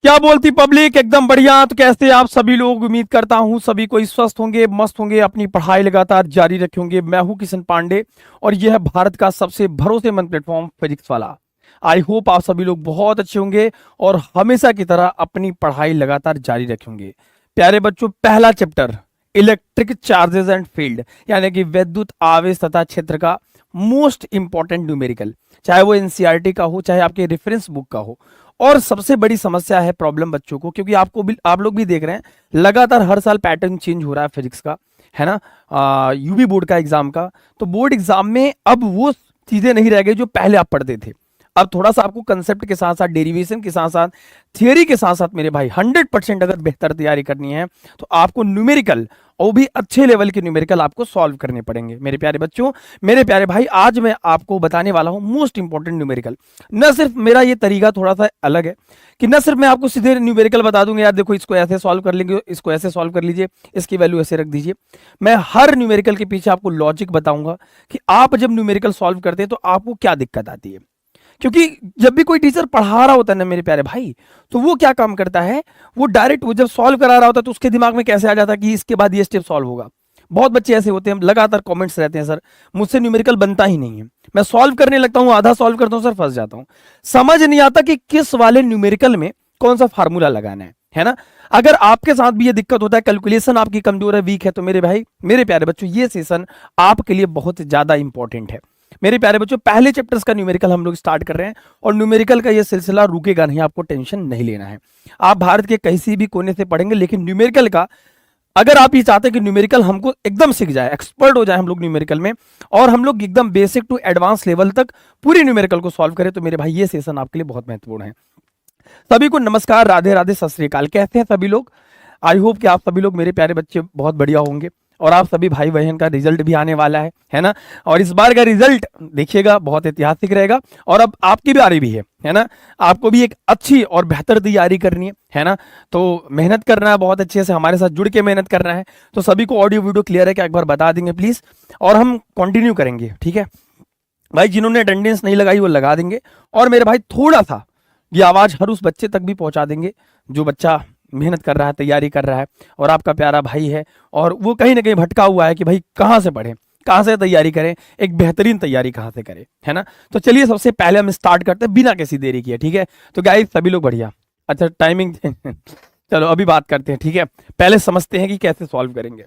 क्या बोलती पब्लिक, एकदम बढ़िया। तो कैसे आप सभी लोग, उम्मीद करता हूं सभी कोई स्वस्थ होंगे, मस्त होंगे, अपनी पढ़ाई लगातार जारी रखेंगे। मैं हूं किशन पांडे और यह है भारत का सबसे भरोसेमंद प्लेटफॉर्म फिजिक्स वाला। आई होप आप सभी लोग बहुत अच्छे होंगे और हमेशा की तरह अपनी पढ़ाई लगातार जारी रखेंगे। प्यारे बच्चों, पहला chapter electric charges and field, यानी कि विद्युत आवेश तथा क्षेत्र का मोस्ट इंपॉर्टेंट न्यूमेरिकल, चाहे वो एनसीईआरटी का हो चाहे आपके रेफरेंस बुक का हो। और सबसे बड़ी समस्या है प्रॉब्लम बच्चों को, क्योंकि आपको भी, आप लोग भी देख रहे हैं लगातार हर साल पैटर्न चेंज हो रहा है फिजिक्स का, है ना। यूपी बोर्ड का एग्जाम का, तो बोर्ड एग्जाम में अब वो चीजें नहीं रह गई जो पहले आप पढ़ते थे। अब थोड़ा सा आपको कंसेप्ट के साथ साथ, डेरिवेशन के साथ साथ, थियोरी के साथ साथ मेरे भाई 100% अगर बेहतर तैयारी करनी है तो आपको न्यूमेरिकल, और भी अच्छे लेवल के न्यूमेरिकल आपको सॉल्व करने पड़ेंगे मेरे प्यारे बच्चों। मेरे प्यारे भाई, आज मैं आपको बताने वाला हूं मोस्ट इंपॉर्टेंट न्यूमेरिकल। न सिर्फ मेरा ये तरीका थोड़ा सा अलग है कि न सिर्फ मैं आपको सीधे न्यूमेरिकल बता दूंगा, यार देखो इसको ऐसे सॉल्व कर लेंगे, इसको ऐसे सॉल्व कर लीजिए, इसकी वैल्यू ऐसे रख दीजिए। मैं हर न्यूमेरिकल के पीछे आपको लॉजिक बताऊंगा कि आप जब न्यूमेरिकल सॉल्व करते हैं तो आपको क्या दिक्कत आती है। क्योंकि जब भी कोई टीचर पढ़ा रहा होता है ना मेरे प्यारे भाई, तो वो क्या काम करता है, वो डायरेक्ट वो जब सॉल्व करा रहा होता है तो उसके दिमाग में कैसे आ जाता है कि इसके बाद ये स्टेप सॉल्व होगा। बहुत बच्चे ऐसे होते हैं, लगातार कमेंट्स रहते हैं, सर मुझसे न्यूमेरिकल बनता ही नहीं है, मैं सॉल्व करने लगता हूं, आधा सॉल्व करता हूं सर, फंस जाता हूं। समझ नहीं आता कि किस वाले न्यूमेरिकल में कौन सा फार्मूला लगाना है ना। अगर आपके साथ भी ये दिक्कत होता है, कैलकुलेशन आपकी कमजोर है, वीक है, तो मेरे भाई, मेरे प्यारे बच्चों, ये सेशन आपके लिए बहुत ज्यादा इंपॉर्टेंट है। मेरे प्यारे बच्चों, पहले चैप्टर्स का न्यूमेरिकल हम लोग स्टार्ट कर रहे हैं और न्यूमेरिकल का ये सिलसिला रुकेगा नहीं, आपको टेंशन नहीं लेना है। आप भारत के किसी भी कोने से पढ़ेंगे, लेकिन न्यूमेरिकल का, अगर आप ये चाहते हैं कि न्यूमेरिकल हमको एकदम सीख जाए, एक्सपर्ट हो जाए हम लोग न्यूमेरिकल में, और हम लोग एकदम बेसिक टू एडवांस लेवल तक पूरी न्यूमेरिकल को सॉल्व करें, तो मेरे भाई ये सेशन आपके लिए बहुत महत्वपूर्ण है। सभी को नमस्कार, राधे राधे, सत श्री अकाल। कैसे हैं सभी लोग? आई होप कि आप सभी लोग मेरे प्यारे बच्चे बहुत बढ़िया होंगे और आप सभी भाई बहन का रिजल्ट भी आने वाला है ना। और इस बार का रिजल्ट देखिएगा, बहुत ऐतिहासिक रहेगा। और अब आपकी बारी भी है ना। आपको भी एक अच्छी और बेहतर तैयारी करनी है ना। तो मेहनत करना है, बहुत अच्छे से हमारे साथ जुड़ के मेहनत करना है। तो सभी को ऑडियो वीडियो क्लियर है क्या, एक बार बता देंगे प्लीज, और हम कंटिन्यू करेंगे, ठीक है भाई। जिन्होंने अटेंडेंस नहीं लगाई वो लगा देंगे, और मेरे भाई थोड़ा सा ये आवाज हर उस बच्चे तक भी पहुंचा देंगे जो बच्चा मेहनत कर रहा है, तैयारी कर रहा है, और आपका प्यारा भाई है, और वो कहीं ना कहीं भटका हुआ है कि भाई कहाँ से पढ़ें, कहाँ से तैयारी करें, एक बेहतरीन तैयारी कहाँ से करें, है ना। तो चलिए सबसे पहले हम स्टार्ट करते हैं बिना किसी देरी किए, ठीक है। तो गाइस सभी लोग बढ़िया, अच्छा टाइमिंग चलो अभी बात करते हैं, ठीक है। पहले समझते हैं कि कैसे सॉल्व करेंगे।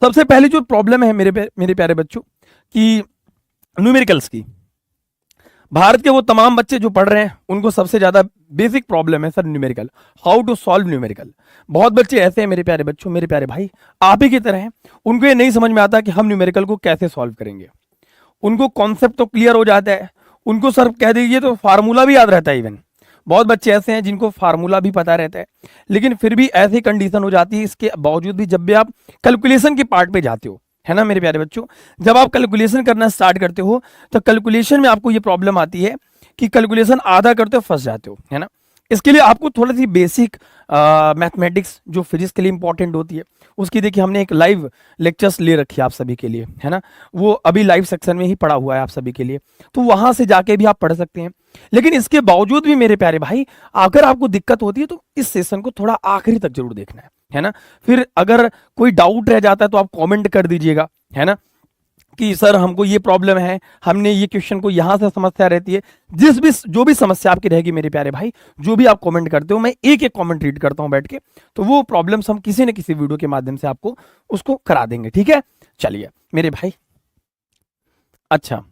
सबसे पहले जो प्रॉब्लम है मेरे प्यारे बच्चों की न्यूमेरिकल्स की, भारत के वो तमाम बच्चे जो पढ़ रहे हैं उनको सबसे ज्यादा बेसिक प्रॉब्लम है sir numerical, how to solve numerical. बहुत बच्चे ऐसे हैं मेरे प्यारे बच्चों, मेरे प्यारे भाई, आप ही की तरह हैं, उनको ये नहीं समझ में आता कि हम न्यूमेरिकल को कैसे सॉल्व करेंगे। उनको कॉन्सेप्ट तो क्लियर हो जाता है, उनको सर कह दीजिए तो फार्मूला भी याद रहता है। इवन बहुत बच्चे ऐसे हैं जिनको फार्मूला भी पता रहता है, लेकिन फिर भी ऐसी कंडीशन हो जाती है, इसके बावजूद भी जब भी आप कैलकुलेशन के पार्ट पे जाते हो, है ना मेरे प्यारे बच्चों, जब आप कैलकुलेशन करना स्टार्ट करते हो तो कैलकुलेशन में आपको ये प्रॉब्लम आती है कि कैलकुलेशन आधा करते हो फंस जाते हो, है ना। इसके लिए आपको थोड़ी सी बेसिक मैथमेटिक्स जो फिजिक्स के लिए इंपॉर्टेंट होती है, उसकी देखिए हमने एक लाइव लेक्चर्स ले रखी है आप सभी के लिए, है ना। वो अभी लाइव सेक्शन में ही पढ़ा हुआ है आप सभी के लिए, तो वहां से जाके भी आप पढ़ सकते हैं। लेकिन इसके बावजूद भी मेरे प्यारे भाई, अगर आपको दिक्कत होती है तो इस सेशन को थोड़ा आखिरी तक जरूर देखना है ना। फिर अगर कोई डाउट रह जाता है तो आप कमेंट कर दीजिएगा, है ना, कि सर हमको ये प्रॉब्लम है, हमने ये क्वेश्चन को यहां से समस्या रहती है। जो भी समस्या आपकी रहेगी मेरे प्यारे भाई, जो भी आप कमेंट करते हो, मैं एक एक कमेंट रीड करता हूं बैठ के, तो वो प्रॉब्लम्स हम किसी न किसी वीडियो के माध्यम से आपको उसको करा देंगे, ठीक है। चलिए मेरे भाई, अच्छा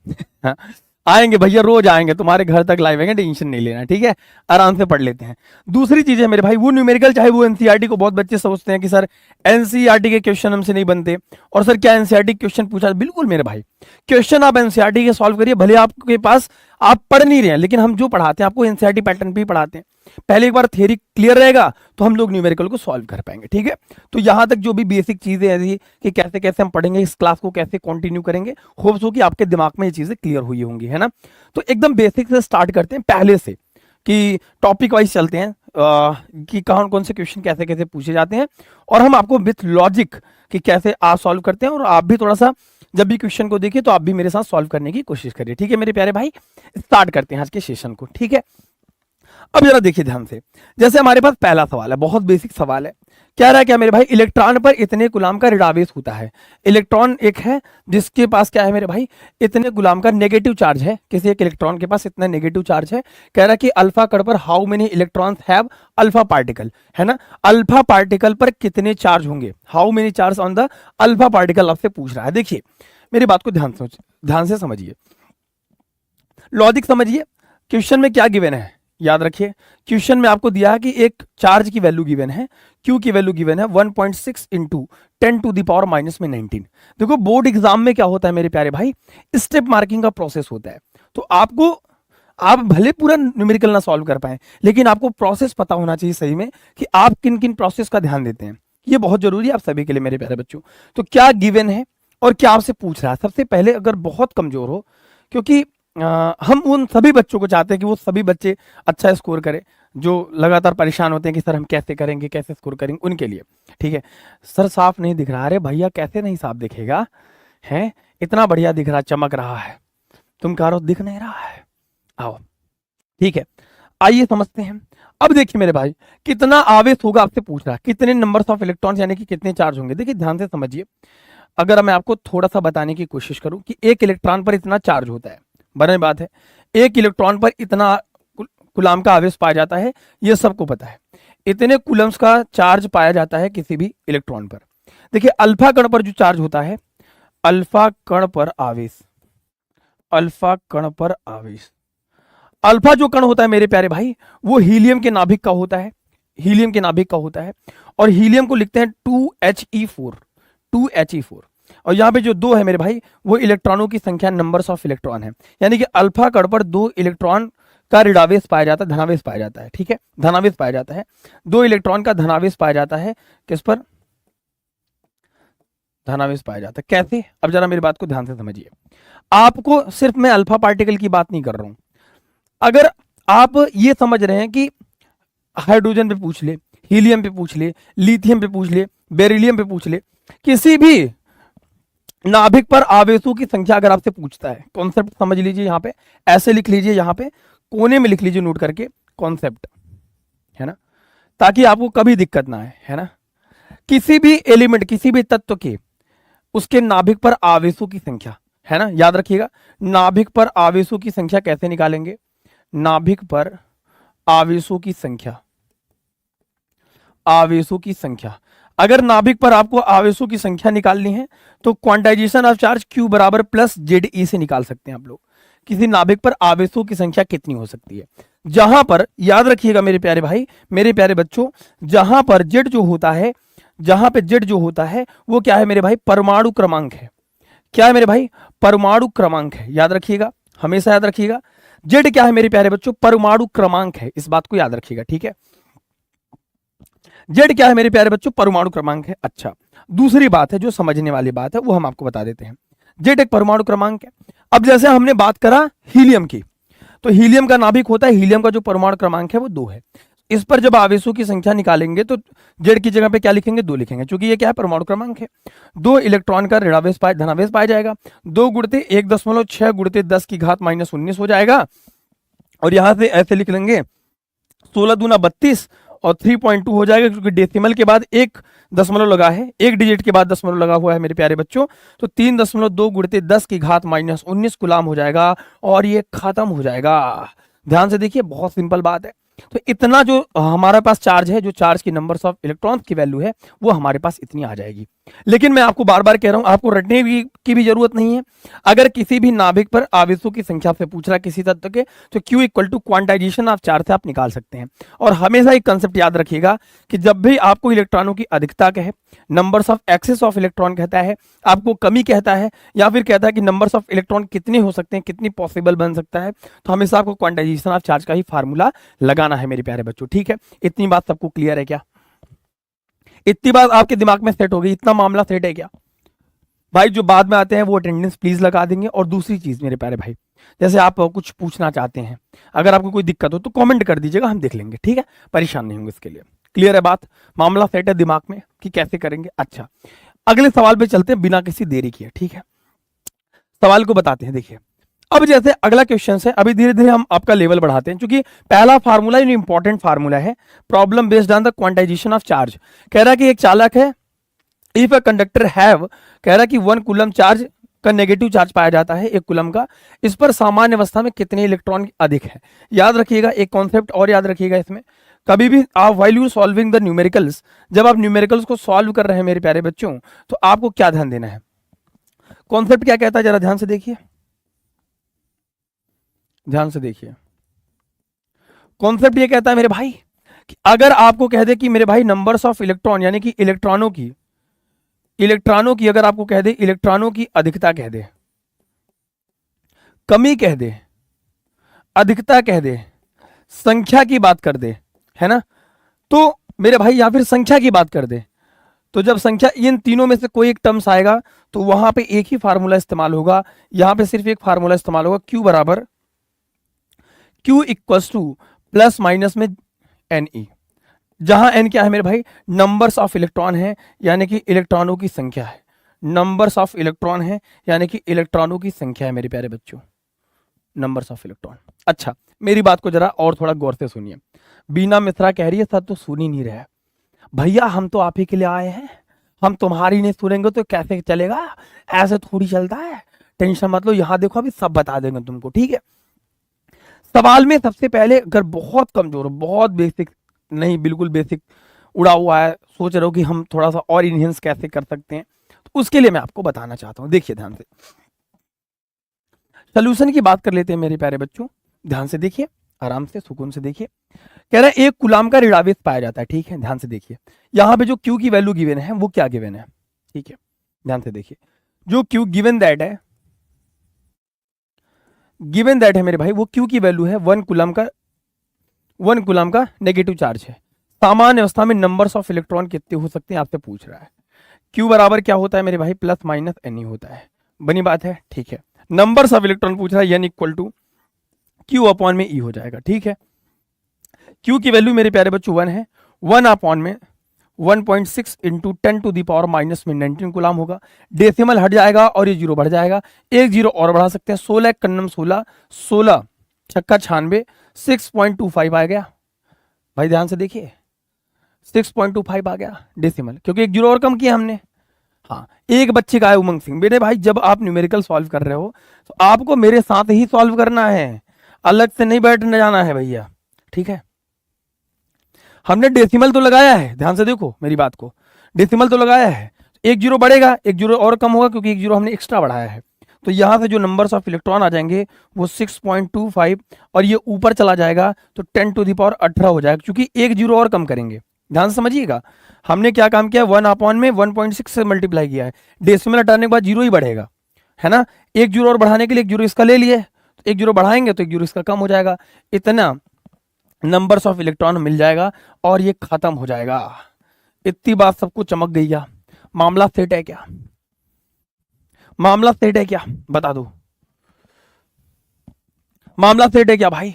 आएंगे भैया, रोज आएंगे तुम्हारे घर तक लाइव आएंगे, टेंशन नहीं लेना, ठीक है। आराम से पढ़ लेते हैं। दूसरी चीज है मेरे भाई, वो न्यूमेरिकल चाहे वो एनसीईआरटी को, बहुत बच्चे सोचते हैं कि सर एनसीईआरटी के क्वेश्चन हमसे नहीं बनते, और सर क्या एनसीईआरटी क्वेश्चन पूछा, बिल्कुल मेरे भाई, क्वेश्चन आप एनसीईआरटी के सॉल्व करिए, भले आपके पास आप पढ़ नहीं रहे हैं, लेकिन हम जो पढ़ाते हैं आपको एनसीईआरटी पैटर्न भी पढ़ाते हैं। पहले एक बार थियरी क्लियर रहेगा तो हम लोग न्यूमेरिकल को सॉल्व कर पाएंगे, ठीक है। तो यहां तक जो भी बेसिक चीजें ऐसी कि कैसे कैसे हम पढ़ेंगे, इस क्लास को कैसे कंटिन्यू करेंगे, होप्स हो कि आपके दिमाग में ये चीजें क्लियर हुई होंगी, है ना। तो एकदम बेसिक से स्टार्ट करते हैं पहले से, कि टॉपिक वाइज चलते हैं कि कौन कौन से क्वेश्चन कैसे कैसे पूछे जाते हैं, और हम आपको विथ लॉजिक कि कैसे आप सॉल्व करते हैं, और आप भी थोड़ा सा जब भी क्वेश्चन को देखिए तो आप भी मेरे साथ सॉल्व करने की कोशिश करिए, ठीक है मेरे प्यारे भाई। स्टार्ट करते हैं आज के सेशन को, ठीक है। अब जरा देखिए ध्यान से, जैसे हमारे पास पहला सवाल है, बहुत बेसिक सवाल है, कह रहा है क्या मेरे भाई, इलेक्ट्रॉन पर इतने गुलाम का ऋण आवेश होता है। इलेक्ट्रॉन एक है जिसके पास क्या है मेरे भाई, इतने गुलाम का नेगेटिव चार्ज है, किसी एक इलेक्ट्रॉन के पास इतना नेगेटिव चार्ज है। कह रहा है कि अल्फा कण पर how many electrons have alpha particle, है ना, अल्फा पार्टिकल पर कितने चार्ज होंगे, how many charge on the alpha particle आपसे पूछ रहा है। देखिए मेरी बात को ध्यान से समझिए, लॉजिक समझिए। क्वेश्चन में क्या गिवन है, याद रखिए, क्वेश्चन में आपको दिया है कि एक चार्ज की वैल्यू गिवन है, क्यू की वैल्यू गिवन है 1.6 इंटू 10⁻⁻⁻⁻⁻। देखो बोर्ड एग्जाम में क्या होता है मेरे प्यारे भाई, स्टेप मार्किंग का प्रोसेस होता है। तो आपको, आप भले पूरा न्यूमेरिकल ना सॉल्व कर पाए, लेकिन आपको प्रोसेस पता होना चाहिए सही में कि आप किन किन प्रोसेस का ध्यान देते हैं। ये बहुत जरूरी है आप सभी के लिए मेरे प्यारे बच्चों। तो क्या गिवन है और क्या आपसे पूछ रहा है, सबसे पहले अगर बहुत कमजोर हो, क्योंकि हम उन सभी बच्चों को चाहते हैं कि वो सभी बच्चे अच्छा स्कोर करें जो लगातार परेशान होते हैं कि सर हम कैसे करेंगे, कैसे स्कोर करेंगे, उनके लिए। ठीक है, सर साफ नहीं दिख रहा, अरे भैया कैसे नहीं साफ दिखेगा, है इतना बढ़िया दिख रहा, चमक रहा है, तुम कह रहे हो दिख नहीं रहा है। आओ ठीक है, आइए समझते हैं। अब देखिए मेरे भाई, कितना आवेश होगा आपसे पूछ रहा है, कितने नंबर्स ऑफ इलेक्ट्रॉन्स यानी कि कितने चार्ज होंगे। देखिए ध्यान से समझिए, अगर मैं आपको थोड़ा सा बताने की कोशिश करूं कि एक इलेक्ट्रॉन पर इतना चार्ज होता है, बने बात है, एक इलेक्ट्रॉन पर इतना कूलम का आवेश पाया जाता है, ये सबको पता है। इतने कूलम्स का चार्ज पाया जाता है किसी भी इलेक्ट्रॉन पर। देखिए अल्फा कण पर जो चार्ज होता है, अल्फा कण पर आवेश, अल्फा कण पर आवेश, अल्फा जो कण होता है मेरे प्यारे भाई, वो हीलियम के नाभिक का होता है, हीलियम के नाभिक का होता है। और हीलियम को लिखते हैं 2He4, 2He4। और यहाँ पे जो दो है मेरे भाई, वो इलेक्ट्रॉनों की संख्या, नंबर्स ऑफ इलेक्ट्रॉन है, यानी कि अल्फा कण पर दो इलेक्ट्रॉन का ऋणावेश पाया जाता है, धनावेश पाया जाता है। ठीक है, धनावेश पाया जाता है, दो इलेक्ट्रॉन का धनावेश पाया जाता है, किस पर, धनावेश पाया जाता है। कैसे, अब जरा मेरी बात को ध्यान से समझिए। आपको सिर्फ मैं अल्फा पार्टिकल की बात नहीं कर रहा हूं, अगर आप ये समझ रहे हैं कि हाइड्रोजन पे पूछ ले, हीलियम पे पूछ ले, लिथियम पे पूछ ले, बेरिलियम पे पूछ ले, किसी भी नाभिक पर आवेशों की संख्या अगर आपसे पूछता है, कॉन्सेप्ट समझ लीजिए, यहाँ पे ऐसे लिख लीजिए, यहाँ पे कोने में लिख लीजिए नोट करके कॉन्सेप्ट, है ना, ताकि आपको कभी दिक्कत ना आए, है ना। किसी भी एलिमेंट, किसी भी तत्व के, उसके नाभिक पर आवेशों की संख्या, है ना, याद रखिएगा, नाभिक पर आवेशों की संख्या कैसे निकालेंगे, नाभिक पर आवेशों की संख्या, आवेशों की संख्या, अगर नाभिक पर आपको आवेशों की संख्या निकालनी है तो क्वांटाइजेशन ऑफ चार्ज Q बराबर प्लस ZE से निकाल सकते हैं आप लोग। किसी नाभिक पर आवेशों की संख्या कितनी हो सकती है, जहां पर, याद रखिएगा मेरे प्यारे भाई, मेरे प्यारे बच्चों, जहां पर Z जो होता है, जहां पे Z जो होता है वो क्या है मेरे भाई, परमाणु क्रमांक है। क्या है मेरे भाई, परमाणु क्रमांक है, याद रखिएगा, हमेशा याद रखिएगा। Z क्या है मेरे प्यारे बच्चों, परमाणु क्रमांक है, इस बात को याद रखिएगा। ठीक है, Z क्या है मेरे प्यारे बच्चों, परमाणु क्रमांक है। अच्छा, दूसरी बात है जो समझने वाली बात है, वो हम आपको बता देते हैं। Z एक परमाणु क्रमांक है। अब जैसे हमने बात करा हीलियम की, तो हीलियम का नाभिक होता है, हीलियम का जो परमाणु क्रमांक है वो 2 है। इस पर जब आवेशों की संख्या निकालेंगे तो Z की जगह पे क्या लिखेंगे, 2 लिखेंगे, क्योंकि ये क्या है, परमाणु क्रमांक है। 2 इलेक्ट्रॉन का ऋणावेश धनावेश पाया जाएगा, 2 गुणते 1.6 गुणते 10 की घात -19 हो जाएगा। और यहां से ऐसे लिख लेंगे 16 दूना 32 और 3.2 हो जाएगा, क्योंकि डेसिमल के बाद एक दशमलव लगा है, एक डिजिट के बाद दशमलव लगा हुआ है मेरे प्यारे बच्चों। तो 3.2 गुणते 10 की घात -19 कूलम हो जाएगा और ये खत्म हो जाएगा। ध्यान से देखिए, बहुत सिंपल बात है। तो इतना जो हमारे पास चार्ज है, जो चार्ज की नंबर्स ऑफ इलेक्ट्रॉन्स की वैल्यू है, वो हमारे पास इतनी आ जाएगी। लेकिन मैं आपको बार बार कह रहा हूं, आपको रटने की भी जरूरत नहीं है। अगर किसी भी नाभिक पर आवेशों की संख्या से पूछ रहा है किसी तत्व के, तो Q equal to quantization of charge से आप निकाल सकते हैं। और हमेशा एक कंसेप्ट याद रखिएगा कि जब भी आपको इलेक्ट्रॉनों की अधिकता कहे, numbers of excess of electron कहता है, आपको कमी कहता है, या फिर कहता है कि नंबर्स ऑफ इलेक्ट्रॉन कितने हो सकते हैं, कितनी पॉसिबल बन सकता है, तो हमेशा आपको क्वांटाइजेशन ऑफ चार्ज का ही फार्मूला लगाना है मेरे प्यारे बच्चों। ठीक है, इतनी बात सबको क्लियर है क्या? इतनी बात आपके दिमाग में सेट हो गई, इतना मामला सेट है क्या भाई? जो बाद में आते हैं वो अटेंडेंस प्लीज लगा देंगे। और दूसरी चीज मेरे प्यारे भाई, जैसे आप कुछ पूछना चाहते हैं, अगर आपको कोई दिक्कत हो तो कमेंट कर दीजिएगा, हम देख लेंगे। ठीक है, परेशान नहीं होंगे इसके लिए। क्लियर है बात, मामला सेट है दिमाग में कि कैसे करेंगे। अच्छा, अगले सवाल पे चलते हैं बिना किसी देरी किए। ठीक है, सवाल को बताते हैं। देखिए, अब जैसे अगला क्वेश्चन है, अभी धीरे धीरे हम आपका लेवल बढ़ाते हैं, क्योंकि पहला फार्मूला इंपॉर्टेंट फार्मूला है, problem based on the quantization of charge. कह रहा है कि एक चालक है, इफ अ कंडक्टर हैव, कह रहा है कि 1 कूलम चार्ज का नेगेटिव चार्ज पाया जाता है 1 कूलम का, इस पर सामान्य अवस्था में कितने इलेक्ट्रॉन अधिक है। याद रखिएगा एक कॉन्सेप्ट और याद रखिएगा, इसमें कभी भी आप while you solving the numericals, जब आप न्यूमेरिकल्स को सॉल्व कर रहे हैं मेरे प्यारे बच्चों, तो आपको क्या ध्यान देना है, कॉन्सेप्ट क्या कहता है, जरा ध्यान से देखिए, ध्यान से देखिए। कॉन्सेप्ट ये कहता है मेरे भाई कि अगर आपको कह दे कि मेरे भाई नंबर्स ऑफ इलेक्ट्रॉन, यानी कि इलेक्ट्रॉनों की अगर आपको कह दे, इलेक्ट्रॉनों की अधिकता कह दे, कमी कह दे, अधिकता कह दे, संख्या की बात कर दे, है ना, तो मेरे भाई या फिर संख्या की बात कर दे, तो जब संख्या इन तीनों में से कोई एक टर्म्स आएगा तो वहां पे एक ही फार्मूला इस्तेमाल होगा, यहां पे सिर्फ एक फार्मूला इस्तेमाल होगा, Q बराबर Q equals two plus minus में NE, जहां n क्या है मेरे भाई, नंबर्स ऑफ इलेक्ट्रॉन है, यानी कि इलेक्ट्रॉनों की संख्या है, नंबर्स ऑफ इलेक्ट्रॉन है यानी कि इलेक्ट्रॉनों की संख्या है मेरे प्यारे बच्चों, नंबर्स ऑफ इलेक्ट्रॉन। अच्छा मेरी बात को जरा और थोड़ा गौर से सुनिए, बीना मिश्रा कह रही है सर तो सुन ही नहीं रहा, भैया हम तो आप ही के लिए आए हैं, हम तुम्हारी नहीं सुनेंगे तो कैसे चलेगा, ऐसे थोड़ी चलता है, टेंशन मत लो, यहां देखो अभी सब बता देंगे तुमको, ठीक है। सवाल में सबसे पहले अगर बहुत कमजोर हो, बहुत बेसिक नहीं, बिल्कुल बेसिक उड़ा हुआ है, सोच रहे हो कि हम थोड़ा सा और इनहेंस कैसे कर सकते हैं, तो उसके लिए मैं आपको बताना चाहता हूं, देखिए ध्यान से, सोल्यूशन की बात कर लेते हैं मेरे प्यारे बच्चों, ध्यान से देखिए, आराम से सुकून से देखिए। कह रहा है 1 कूलम का ऋणावेश पाया जाता है, ठीक है, ध्यान से देखिए, यहाँ पे जो Q की वैल्यू गिवन है वो क्या गिवन है, ठीक है, ध्यान से देखिए, जो Q गिवन दैट है, गिवन दैट है मेरे भाई, वो Q की वैल्यू है 1 कूलम का नेगेटिव चार्ज है, सामान्य अवस्था में नंबर्स ऑफ इलेक्ट्रॉन कितने हो सकते हैं आपसे पूछ रहा है, Q बराबर क्या होता है मेरे भाई, प्लस माइनस NE होता है, बनी बात है, ठीक है, नंबर्स ऑफ इलेक्ट्रॉन पूछ रहा है, N equal to Q upon में E हो जाएगा, ठीक है। Q की वैल्यू मेरे प्यारे बच्चों 1 है, 1 अपॉन में 1.6 into 10 to the power minus में 19 कूलम होगा, डेसिमल हट जाएगा और ये जीरो बढ़ जाएगा, एक जीरो और बढ़ा सकते हैं, 16 कन्नम 16, 16 छक्का 96, 6.25 आ गया, भाई ध्यान से देखिए 6.25 आ गया डेसिमल, क्योंकि एक जीरो और कम किया हमने। हाँ एक बच्चे का है उमंग सिंह, मेरे भाई जब आप न्यूमेरिकल सॉल्व कर रहे हो तो आपको मेरे साथ ही सॉल्व करना है, अलग से नहीं बैठने जाना है भैया, ठीक है। हमने डेसिमल तो लगाया है, ध्यान से देखो मेरी बात को, डेसिमल तो लगाया है, एक जीरो बढ़ेगा, एक जीरो और कम होगा क्योंकि एक जीरो हमने एक्स्ट्रा बढ़ाया है, तो यहां से जो नंबर्स ऑफ इलेक्ट्रॉन आ जाएंगे वो 6.25 और ये ऊपर चला जाएगा तो 10 टू दी पावर 18 हो जाएगा, क्योंकि एक जीरो और कम करेंगे, ध्यान से समझिएगा। हमने क्या काम किया, 1 अपॉन में 1.6 से मल्टीप्लाई किया है, डेसिमल हटाने के बाद जीरो ही बढ़ेगा, है ना, एक जीरो और बढ़ाने के लिए एक जीरो इसका ले लिए, तो एक जीरो बढ़ाएंगे तो एक जीरो इसका कम हो जाएगा, इतना नंबर्स ऑफ इलेक्ट्रॉन मिल जाएगा और ये खत्म हो जाएगा। इतनी बात सबको चमक गई क्या, मामला सेट है क्या, मामला सेट है क्या, बता दो, मामला सेट है क्या भाई,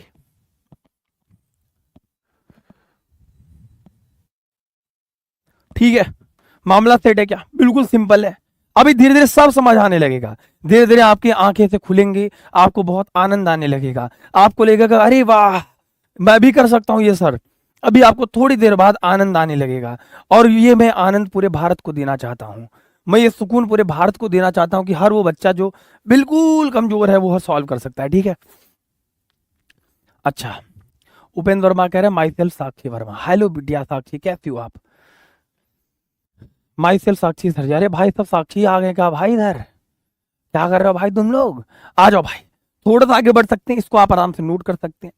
ठीक है, मामला सेट है क्या, बिल्कुल सिंपल है। अभी धीरे धीरे सब समझ आने लगेगा, धीरे धीरे आपकी आंखें से खुलेंगी, आपको बहुत आनंद आने लगेगा, आपको लगेगा अरे वाह मैं भी कर सकता हूं ये सर, अभी आपको थोड़ी देर बाद आनंद आने लगेगा, और ये मैं आनंद पूरे भारत को देना चाहता हूं, मैं ये सुकून पूरे भारत को देना चाहता हूं कि हर वो बच्चा जो बिल्कुल कमजोर है वो सॉल्व कर सकता है, ठीक है। अच्छा उपेंद्र वर्मा कह रहे हैं my self Sakshi Verma, hello बिटिया साक्षी कैसी हो आप, माई सेल्फ साक्षी सर, अरे भाई सब साक्षी आ गए क्या भाई, इधर क्या कर रहे हो भाई तुम लोग, आ जाओ भाई थोड़ा सा आगे बढ़ सकते हैं, इसको आप आराम से नोट कर सकते हैं।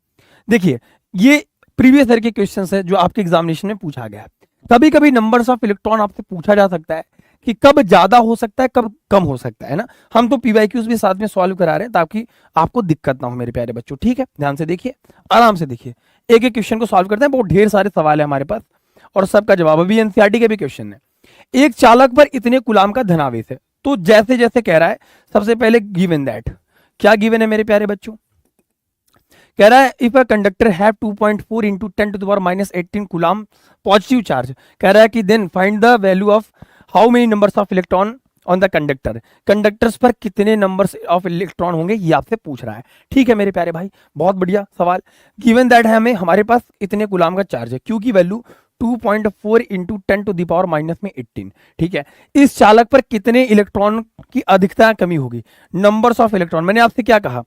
देखिए ये प्रीवियस ईयर के क्वेश्चन है जो आपके एग्जामिनेशन में पूछा गया है, कभी कभी नंबर्स ऑफ इलेक्ट्रॉन आपसे पूछा जा सकता है कि कब ज्यादा हो सकता है कब कम हो सकता है ना, हम तो पीवाईक्यूज भी साथ में सॉल्व करा रहे हैं ताकि आपको दिक्कत ना हो मेरे प्यारे बच्चों, ठीक है, ध्यान से देखिए आराम से देखिए, एक एक क्वेश्चन को सॉल्व करते हैं, बहुत ढेर सारे सवाल है हमारे पास और सबका जवाब भी एनसीईआरटी के भी क्वेश्चन है। एक चालक पर इतने कूलम का धनावेश है, तो जैसे जैसे कह रहा है सबसे पहले गिवन दैट, क्या गिवन है मेरे प्यारे बच्चों, कह रहा है if a conductor have 2.4 into 10 to the power minus 18 coulomb positive charge, कह रहा है कि then find the value of how many numbers of electron on the conductor, conductors पर कितने नंबर्स ऑफ इलेक्ट्रॉन होंगे ये आपसे पूछ रहा है। ठीक है मेरे प्यारे भाई, बहुत बढ़िया सवाल। गिवन दैट है हमें, हमारे पास इतने कूलाम का चार्ज है, क्यू की value 2.4 into 10 to the power minus में 18। ठीक है, इस चालक पर कितने इलेक्ट्रॉन की अधिकता कमी होगी, नंबर्स ऑफ इलेक्ट्रॉन। मैंने आपसे क्या कहा,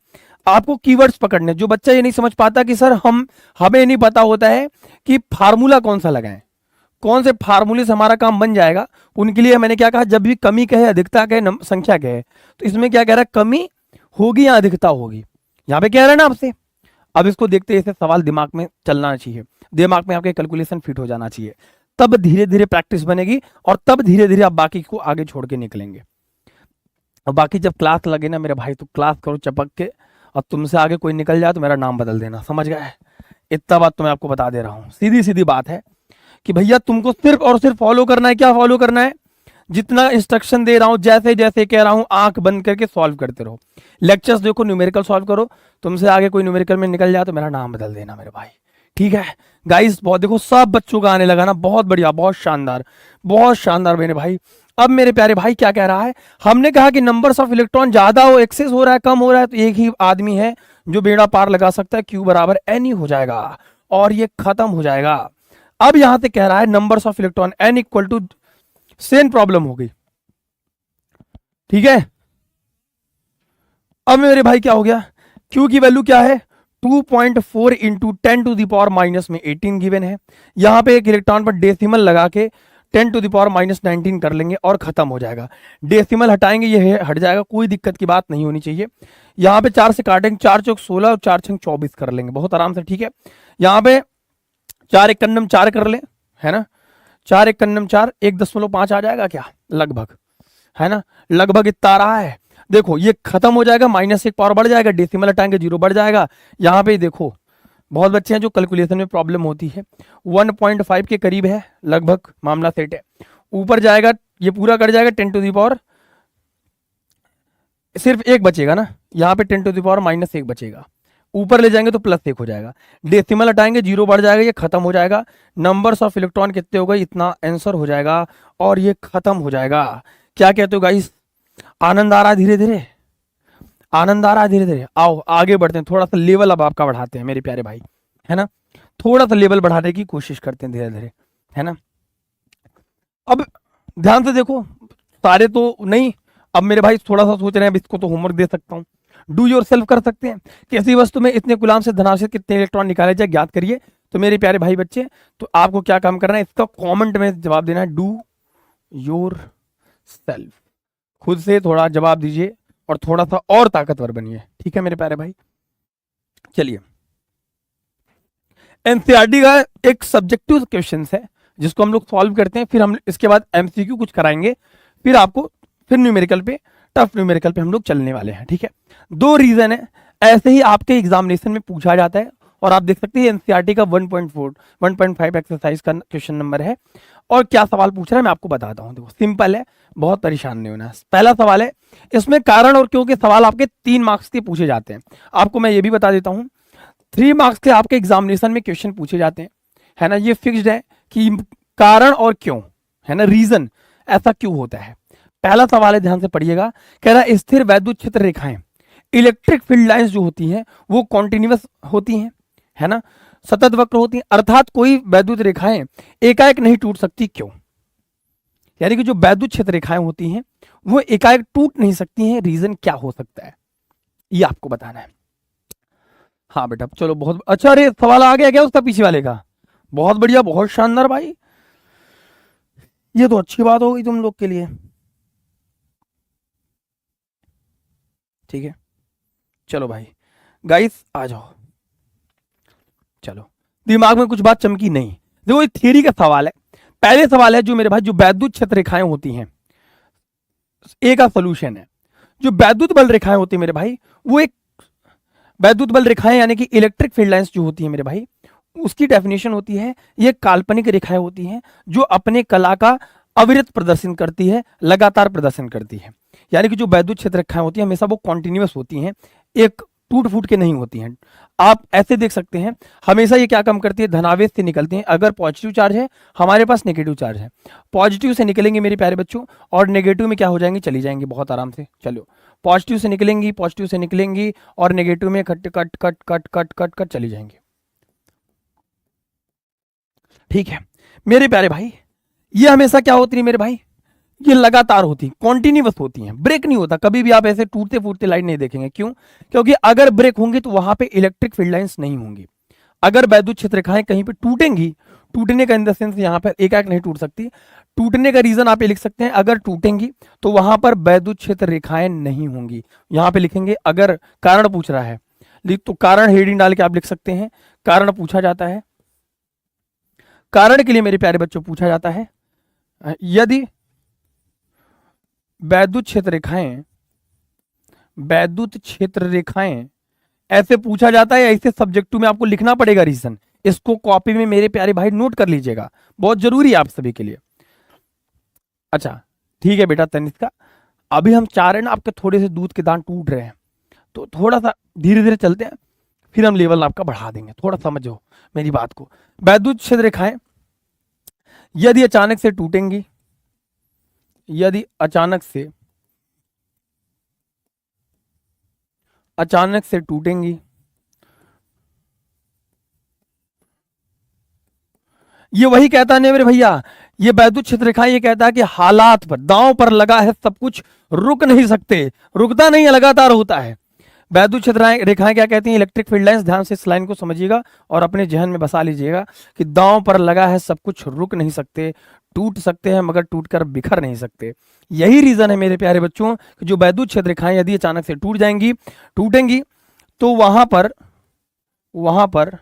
आपको कीवर्ड्स पकड़ने। जो बच्चा ये नहीं समझ पाता कि सर हमें नहीं पता होता है कि फार्मूला कौन सा लगाएं, कौन से फार्मूले से हमारा काम बन जाएगा, उनके लिए मैंने क्या कहा, जब भी कमी कहे, अधिकता कहे, संख्या कहे, तो इसमें क्या कह रहा है, कमी होगी या अधिकता होगी, यहां पे कह रहा है ना आपसे। अब इसको देखते ऐसे सवाल दिमाग में चलना चाहिए, दिमाग में आपके कैलकुलेशन फिट हो जाना चाहिए, तब धीरे धीरे प्रैक्टिस बनेगी और तब धीरे धीरे आप बाकी को आगे छोड़ के निकलेंगे। और बाकी जब क्लास लगे ना मेरे भाई, तो क्लास करो चपक के, और तुमसे आगे कोई निकल जाए तो मेरा नाम बदल देना, समझ गए। इतना बात तो मैं आपको बता दे रहा हूँ, सीधी सीधी बात है कि भैया तुमको सिर्फ और सिर्फ फॉलो करना है। क्या फॉलो करना है, जितना इंस्ट्रक्शन दे रहा हूं, जैसे जैसे कह रहा हूं, आंख बंद करके सॉल्व करते रहो। लेक्चर्स देखो, न्यूमेरिकल सॉल्व करो, तुमसे आगे कोई न्यूमेरिकल में निकल जाए तो मेरा नाम बदल देना मेरे भाई। ठीक है गाइस, बहुत देखो सब बच्चों का आने लगा ना, बहुत बढ़िया, बहुत शानदार मेरे भाई। अब मेरे प्यारे भाई क्या कह रहा है, हमने कहा कि नंबर्स ऑफ इलेक्ट्रॉन ज्यादा हो, एक्सेस हो रहा है, कम हो रहा है, तो एक ही आदमी है जो बेड़ा पार लगा सकता है, क्यू बराबर एन ही हो जाएगा और ये खत्म हो जाएगा। अब यहां से कह रहा है numbers of electron N equal to, same problem हो गई। ठीक है, अब मेरे भाई क्या हो गया, क्यू की वैल्यू क्या है, 2.4 into 10 to the power minus में 18 गिवन है। यहां पे एक इलेक्ट्रॉन पर डेसिमल लगा के 10 टू द पावर माइनस 19 कर लेंगे और खत्म हो जाएगा। डेसिमल हटाएंगे, ये हट जाएगा, कोई दिक्कत की बात नहीं होनी चाहिए। यहाँ पे 4 से काटेंगे, 4 चौक 16 और 4 छंग 24 कर लेंगे बहुत आराम से। ठीक है, यहाँ पे 4 एक कन्नम 4 कर ले, है ना, 4 एक कन्नम 4, 1.5 आ जाएगा क्या, लगभग, है ना, लगभग इतना आ रहा है। देखो ये खत्म हो जाएगा, -1 पावर बढ़ जाएगा, डेसिमल हटाएंगे 0 बढ़ जाएगा। यहाँ पे देखो बहुत बच्चे हैं जो कैलकुलेशन में प्रॉब्लम होती है, 1.5 के करीब है लगभग, मामला सेट है। ऊपर जाएगा, ये पूरा कर जाएगा 10 टू द पावर, सिर्फ 1 बचेगा ना, यहाँ पे 10 टू द पावर -1 बचेगा, ऊपर ले जाएंगे तो +1 हो जाएगा, डेसिमल हटाएंगे 0 बढ़ जाएगा, ये खत्म हो जाएगा। नंबर्स ऑफ इलेक्ट्रॉन कितने हो गए, इतना आंसर हो जाएगा और ये खत्म हो जाएगा। क्या कहते हो गाइस, आनंद आ रहा है धीरे धीरे, आनंद आ रहा है धीरे धीरे। आओ आगे बढ़ते हैं, थोड़ा सा लेवल अब आपका बढ़ाते हैं मेरे प्यारे भाई, है ना, थोड़ा सा लेवल बढ़ाने की कोशिश करते हैं धीरे धीरे, है ना। अब ध्यान से देखो, सारे तो नहीं, अब मेरे भाई थोड़ा सा सोच रहे हैं अब इसको तो होमवर्क दे सकता हूँ, डू योर सेल्फ कर सकते हैं। किसी वस्तु में इतने कूलाम से धनात्मक कितने इलेक्ट्रॉन निकाले जाए ज्ञात करिए। तो मेरे प्यारे भाई बच्चे, तो आपको क्या काम करना है, इसका कमेंट में जवाब देना है, डू योर सेल्फ, खुद से थोड़ा जवाब दीजिए और थोड़ा सा और ताकतवर बनिए। ठीक है मेरे प्यारे भाई, चलिए एनसीईआरटी का एक सब्जेक्टिव क्वेश्चन है जिसको हम लोग सॉल्व करते हैं, फिर हम इसके बाद एमसीक्यू कुछ कराएंगे, फिर आपको फिर न्यूमेरिकल पे, टफ न्यूमेरिकल पे हम लोग चलने वाले हैं। ठीक है, 2 रीजन है, ऐसे ही आपके एग्जामिनेशन में पूछा जाता है और आप देख सकते हैं एनसीईआरटी का 1.5 एक्सरसाइज का क्वेश्चन नंबर है। और क्या सवाल पूछ रहा है मैं आपको बताता हूं, देखो सिंपल है, बहुत परेशान नहीं होना। पहला सवाल है, इसमें कारण और क्यों के सवाल आपके 3 मार्क्स के पूछे जाते हैं। आपको मैं ये भी बता देता हूं, 3 मार्क्स के आपके एग्जामिनेशन में क्वेश्चन पूछे जाते हैं, है ना, ये फिक्स्ड है कि कारण और क्यों, है ना, रीजन ऐसा क्यों होता है। पहला सवाल है, ध्यान से पढ़िएगा, कह रहा है स्थिर वैद्युत क्षेत्र रेखाएं, इलेक्ट्रिक फील्ड लाइंस जो होती हैं वो कॉन्टिन्यूअस होती हैं, है ना, सतत वक्र होती हैं, अर्थात कोई वैद्युत रेखाएं एकाएक नहीं टूट सकती, क्यों। यानी कि जो वैद्युत क्षेत्र रेखाएं होती हैं वो एकाएक टूट नहीं सकती हैं, रीजन क्या हो सकता है ये आपको बताना है। हाँ बेटा चलो, बहुत अच्छा, अरे सवाल आ गया क्या उसका पीछे वाले का, बहुत बढ़िया, बहुत शानदार भाई, ये तो अच्छी बात हो गई तुम लोग के लिए। ठीक है, चलो भाई गाइस आ जाओ, चलो दिमाग में कुछ बात चमकी नहीं, देखो ये थियरी का सवाल है। पहले सवाल है जो मेरे भाई, जो वैद्युत क्षेत्र रेखाएं होती हैं, ए का सोल्यूशन है, जो वैद्युत बल रेखाएं होती है मेरे भाई, वो एक वैद्युत बल रेखाएं यानी कि इलेक्ट्रिक फील्ड लाइंस जो होती है मेरे भाई, उसकी डेफिनेशन होती है, ये काल्पनिक रेखाएं होती हैं जो अपने कला का अविरत प्रदर्शन करती है, लगातार प्रदर्शन करती है। यानी कि जो वैद्युत क्षेत्र रेखाएं होती है हमेशा वो कॉन्टिन्यूअस होती हैं, एक टूट फूट के नहीं होती हैं। आप ऐसे देख सकते हैं, हमेशा ये क्या काम करती है, धनावेश से निकलती हैं। अगर पॉजिटिव चार्ज है, हमारे पास नेगेटिव चार्ज है, पॉजिटिव से निकलेंगे मेरे प्यारे बच्चों, और नेगेटिव में क्या हो जाएंगे, चली जाएंगे बहुत आराम से। चलो, पॉजिटिव से निकलेंगी, पॉजिटिव से निकलेंगी, और नेगेटिव में cut cut cut cut cut cut cut चली जाएंगी। ठीक है मेरे प्यारे भाई, ये हमेशा क्या होती है मेरे भाई, ये लगातार होती है, कॉन्टिन्यूअस होती हैं, ब्रेक नहीं होता कभी भी। आप ऐसे टूटते फूटते लाइन नहीं देखेंगे। क्यों? क्योंकि अगर ब्रेक होंगे तो वहां पे इलेक्ट्रिक फील्ड लाइंस नहीं होंगी। अगर वैद्युत क्षेत्र रेखाएं कहीं पे टूटेंगी, टूटने का इन द सेंस यहाँ पर एक नहीं टूट सकती, टूटने का रीजन आप ये लिख सकते हैं, अगर टूटेंगी तो वहां पर वैद्युत क्षेत्र रेखाएं नहीं होंगी। यहां पे लिखेंगे, अगर कारण पूछ रहा है तो कारण हेडिंग डाल के आप लिख सकते हैं, कारण पूछा जाता है। कारण के लिए मेरे प्यारे बच्चों पूछा जाता है, यदि वैद्युत क्षेत्र रेखाएं, वैद्युत क्षेत्र रेखाएं ऐसे पूछा जाता है, ऐसे सब्जेक्ट में आपको लिखना पड़ेगा रीजन। इसको कॉपी में मेरे प्यारे भाई नोट कर लीजिएगा, बहुत जरूरी है आप सभी के लिए। अच्छा ठीक है बेटा तनिष्का, अभी हम चाह रहे हैं ना आपके थोड़े से दूध के दांत टूट रहे हैं, तो थोड़ा सा धीरे धीरे चलते हैं, फिर हम लेवल आपका बढ़ा देंगे। थोड़ा समझो मेरी बात को। वैद्युत क्षेत्र रेखाएं यदि अचानक से टूटेंगी, यदि अचानक से टूटेंगी, ये वही कहता है मेरे भैया, ये वैद्युत क्षेत्र रेखाएं ये कहता है कि हालात पर, दांव पर लगा है सब कुछ, रुक नहीं सकते, रुकता नहीं है, लगातार होता है। वैद्युत क्षेत्र रेखाएं क्या कहती हैं, इलेक्ट्रिक फील्ड लाइंस। ध्यान से इस लाइन को समझिएगा और अपने जहन में बसा लीजिएगा कि दांव पर लगा है सब कुछ, रुक नहीं सकते, टूट सकते हैं मगर टूटकर बिखर नहीं सकते। यही रीजन है मेरे प्यारे बच्चों कि जो वैद्युत क्षेत्र रेखाएं यदि अचानक से टूट जाएंगी, टूटेंगी, तो वहां पर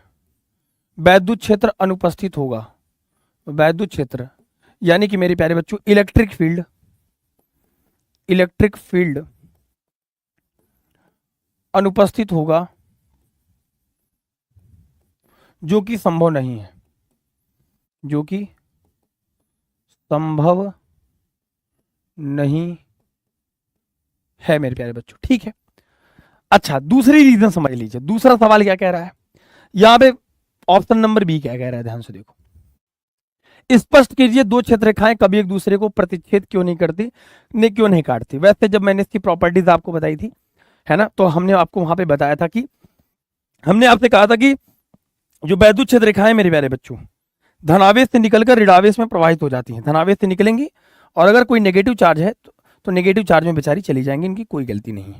वैद्युत क्षेत्र अनुपस्थित होगा। वैद्युत क्षेत्र यानी कि मेरे प्यारे बच्चों इलेक्ट्रिक फील्ड अनुपस्थित होगा, जो कि संभव नहीं है, जो कि संभव नहीं है मेरे प्यारे बच्चों। ठीक है, अच्छा दूसरी रीजन समझ लीजिए, दूसरा सवाल क्या कह रहा है, यहां पे ऑप्शन नंबर बी क्या कह रहा है, ध्यान से देखो। स्पष्ट कीजिए दो क्षेत्र रेखाएं कभी एक दूसरे को प्रतिच्छेद क्यों नहीं करती, क्यों नहीं काटती। वैसे जब मैंने इसकी प्रॉपर्टीज आपको बताई थी, है ना, तो हमने आपको वहां पे बताया था कि हमने आपसे कहा था कि जो वैद्युत क्षेत्र रेखाएं मेरे प्यारे बच्चों धनावेश से निकलकर ऋणावेश में प्रवाहित हो जाती हैं। धनावेश से निकलेंगी और अगर कोई नेगेटिव चार्ज है तो नेगेटिव चार्ज में बेचारी चली जाएंगी, इनकी कोई गलती नहीं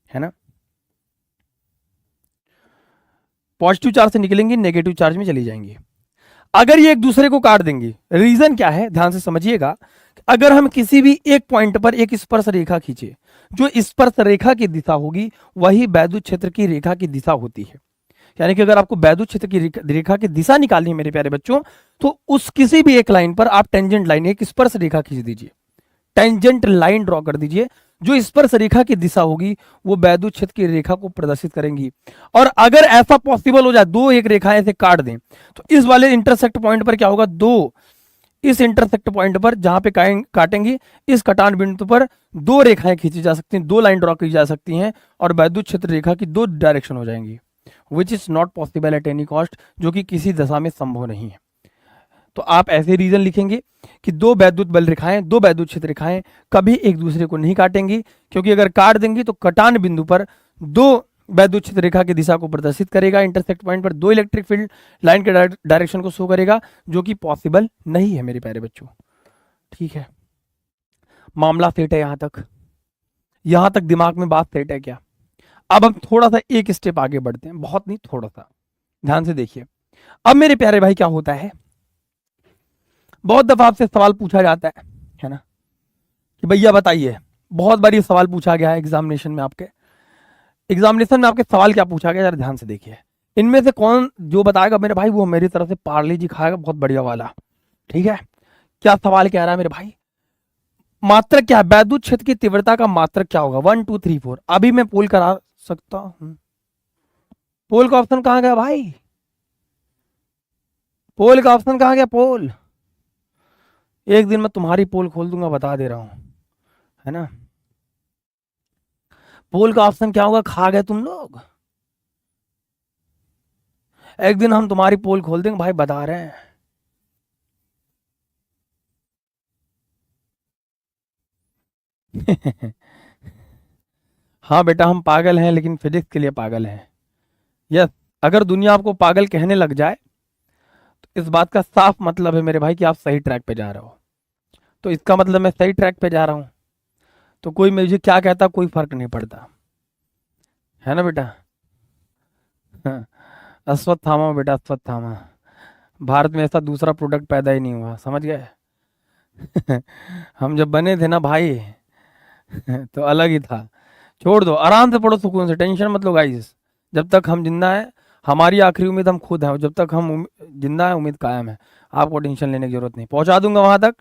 है ना। पॉजिटिव चार्ज से निकलेंगी, नेगेटिव चार्ज में चली जाएंगी। अगर ये एक दूसरे को काट देंगी, रीजन क्या है ध्यान से समझिएगा। अगर हम किसी भी एक पॉइंट पर एक स्पर्श रेखा खींचे, जो स्पर्श रेखा की दिशा होगी वही वैद्युत क्षेत्र की रेखा की दिशा होती है। यानी कि अगर आपको वैद्युत क्षेत्र की रेखा की दिशा निकालनी है मेरे प्यारे बच्चों, तो उस किसी भी एक लाइन पर आप टेंजेंट लाइन, एक स्पर्श रेखा खींच दीजिए, टेंजेंट लाइन ड्रॉ कर दीजिए, जो स्पर्श रेखा की दिशा होगी वो वैद्युत क्षेत्र की रेखा को प्रदर्शित करेंगी। और अगर ऐसा पॉसिबल हो जाए, दो एक रेखा ऐसे काट दें, तो इस वाले इंटरसेक्ट पॉइंट पर क्या होगा, दो इस इंटरसेक्ट पॉइंट पर जहां पे काटेंगी, इस कटान बिंदु पर दो रेखाएं खींची जा सकती हैं, दो लाइन ड्रॉ की जा सकती हैं और वैद्युत क्षेत्र रेखा की दो डायरेक्शन हो जाएंगी, which is not possible at any cost, जो कि किसी दशा में संभव नहीं है। तो आप ऐसे रीजन लिखेंगे कि दो वैद्युत बल रेखाएं, दो वैद्युत क्षेत्र रेखाएं कभी एक दूसरे को नहीं काटेंगी, क्योंकि अगर काट देंगी तो कटान बिंदु पर दो वैद्युत क्षेत्र रेखा की दिशा को प्रदर्शित करेगा, इंटरसेक्ट पॉइंट पर दो इलेक्ट्रिक फील्ड लाइन के डायरेक्शन को शो करेगा, जो कि पॉसिबल नहीं है मेरे प्यारे बच्चों। ठीक है, मामला सेट है यहां तक दिमाग में बात सेट है क्या? अब हम थोड़ा सा एक स्टेप आगे बढ़ते हैं, बहुत नहीं थोड़ा सा, ध्यान से देखिए। अब मेरे प्यारे भाई क्या होता है, बहुत दफा आपसे सवाल पूछा जाता है ना, कि भैया बताइए, बहुत बार ये सवाल पूछा गया है एग्जामिनेशन में आपके सवाल क्या पूछा गया, जरा ध्यान से देखिए। इनमें से कौन जो बताएगा मेरे भाई वो मेरी तरफ से पार्ले जी खाएगा, बहुत बढ़िया वाला। ठीक है, क्या सवाल कह रहा है मेरे भाई, मात्रक क्या है, वैद्युत क्षेत्र की तीव्रता का मात्रक क्या होगा, 1 2 3 4। अभी मैं पोल करा सकता हूं, पोल का ऑप्शन कहां गया भाई, पोल का ऑप्शन कहां गया, पोल एक दिन मैं तुम्हारी पोल खोल दूंगा, बता दे रहा हूं, है ना। पोल का ऑप्शन क्या होगा, खा गए तुम लोग, एक दिन हम तुम्हारी पोल खोल देंगे भाई, बता रहे हैं। हाँ बेटा, हम पागल हैं लेकिन फिजिक्स के लिए पागल हैं। यस, अगर दुनिया आपको पागल कहने लग जाए तो इस बात का साफ मतलब है मेरे भाई कि आप सही ट्रैक पे जा रहे हो। तो इसका मतलब मैं सही ट्रैक पे जा रहा हूँ, तो कोई मुझे क्या कहता कोई फर्क नहीं पड़ता, है ना बेटा। हाँ, अश्वत्थामा बेटा, अश्वत्थामा। भारत में ऐसा दूसरा प्रोडक्ट पैदा ही नहीं हुआ, समझ गए। हम जब बने थे ना भाई, तो अलग ही था। छोड़ दो, आराम से पढ़ो, सुकून से, टेंशन मत लो गाइस। जब तक हम जिंदा हैं, हमारी आखिरी उम्मीद हम खुद हैं, और जब तक हम जिंदा है उम्मीद कायम है। आपको टेंशन लेने की जरूरत नहीं, पहुंचा दूंगा वहां तक,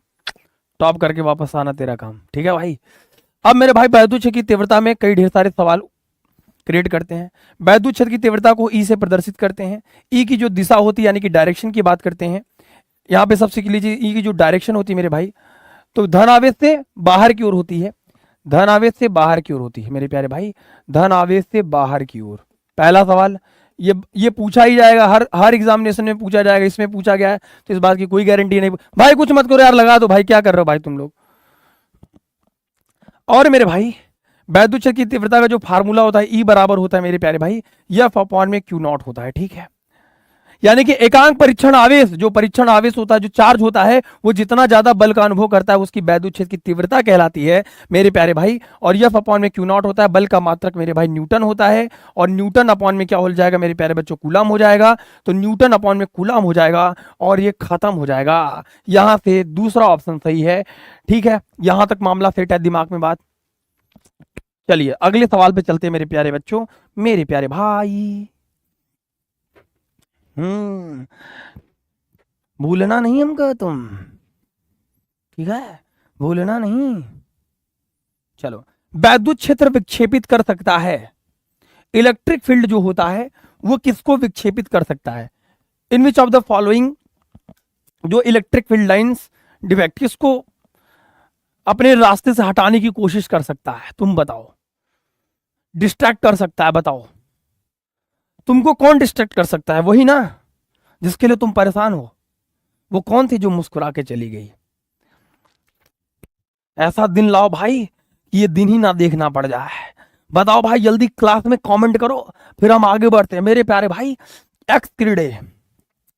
टॉप करके वापस आना तेरा काम, ठीक है भाई। अब मेरे भाई वैद्युत क्षेत्र की तीव्रता में कई ढेर सारे सवाल क्रिएट करते हैं। वैद्युत क्षेत्र की तीव्रता को ई से प्रदर्शित करते हैं। ई की जो दिशा होती है यानी कि डायरेक्शन की बात करते हैं, यहाँ पे सबसे लीजिए, ई की जो डायरेक्शन होती है मेरे भाई, तो धन आवेश से बाहर की ओर होती है। धन आवेश से बाहर की ओर होती है मेरे प्यारे भाई, धन आवेश से बाहर की ओर। पहला सवाल ये पूछा ही जाएगा, हर एग्जामिनेशन में पूछा जाएगा, इसमें पूछा गया है, तो इस बात की कोई गारंटी नहीं। भाई कुछ मत करो यार, लगा दो भाई, क्या कर रहे हो भाई तुम लोग। और मेरे भाई वैद्युत क्षेत्र की तीव्रता का जो फार्मूला होता है, ई बराबर होता है मेरे प्यारे भाई एफ अपॉन में क्यू नॉट होता है, ठीक है। यानी कि एकांक परीक्षण आवेश, जो परीक्षण आवेश होता है, जो चार्ज होता है, वो जितना ज्यादा बल का अनुभव करता है उसकी वैद्युत क्षेत्र की तीव्रता कहलाती है मेरे प्यारे भाई। और एफ अपॉन में क्यू नॉट होता है, बल का मात्रक मेरे भाई न्यूटन होता है। और न्यूटन अपॉन में क्या हो जाएगा मेरे प्यारे बच्चों, कूलम हो जाएगा। तो न्यूटन अपॉन में कूलम हो जाएगा और ये खत्म हो जाएगा। यहां से दूसरा ऑप्शन सही है, ठीक है। यहां तक मामला सेट है, दिमाग में बात। चलिए अगले सवाल पे चलते हैं मेरे प्यारे बच्चों, मेरे प्यारे भाई। भूलना नहीं हमको तुम, ठीक है, भूलना नहीं। चलो, वैद्युत क्षेत्र विक्षेपित कर सकता है, इलेक्ट्रिक फील्ड जो होता है वो किसको विक्षेपित कर सकता है। इन विच ऑफ द फॉलोइंग, जो इलेक्ट्रिक फील्ड लाइंस डिफेक्ट किसको अपने रास्ते से हटाने की कोशिश कर सकता है, तुम बताओ। डिस्ट्रैक्ट कर सकता है, बताओ तुमको कौन डिस्ट्रैक्ट कर सकता है, वही ना जिसके लिए तुम परेशान हो। वो कौन थी जो मुस्कुरा के चली गई। ऐसा दिन लाओ भाई कि ये दिन ही ना देखना पड़ जाए। बताओ भाई, जल्दी क्लास में कमेंट करो, फिर हम आगे बढ़ते हैं मेरे प्यारे भाई। एक्स किरणें,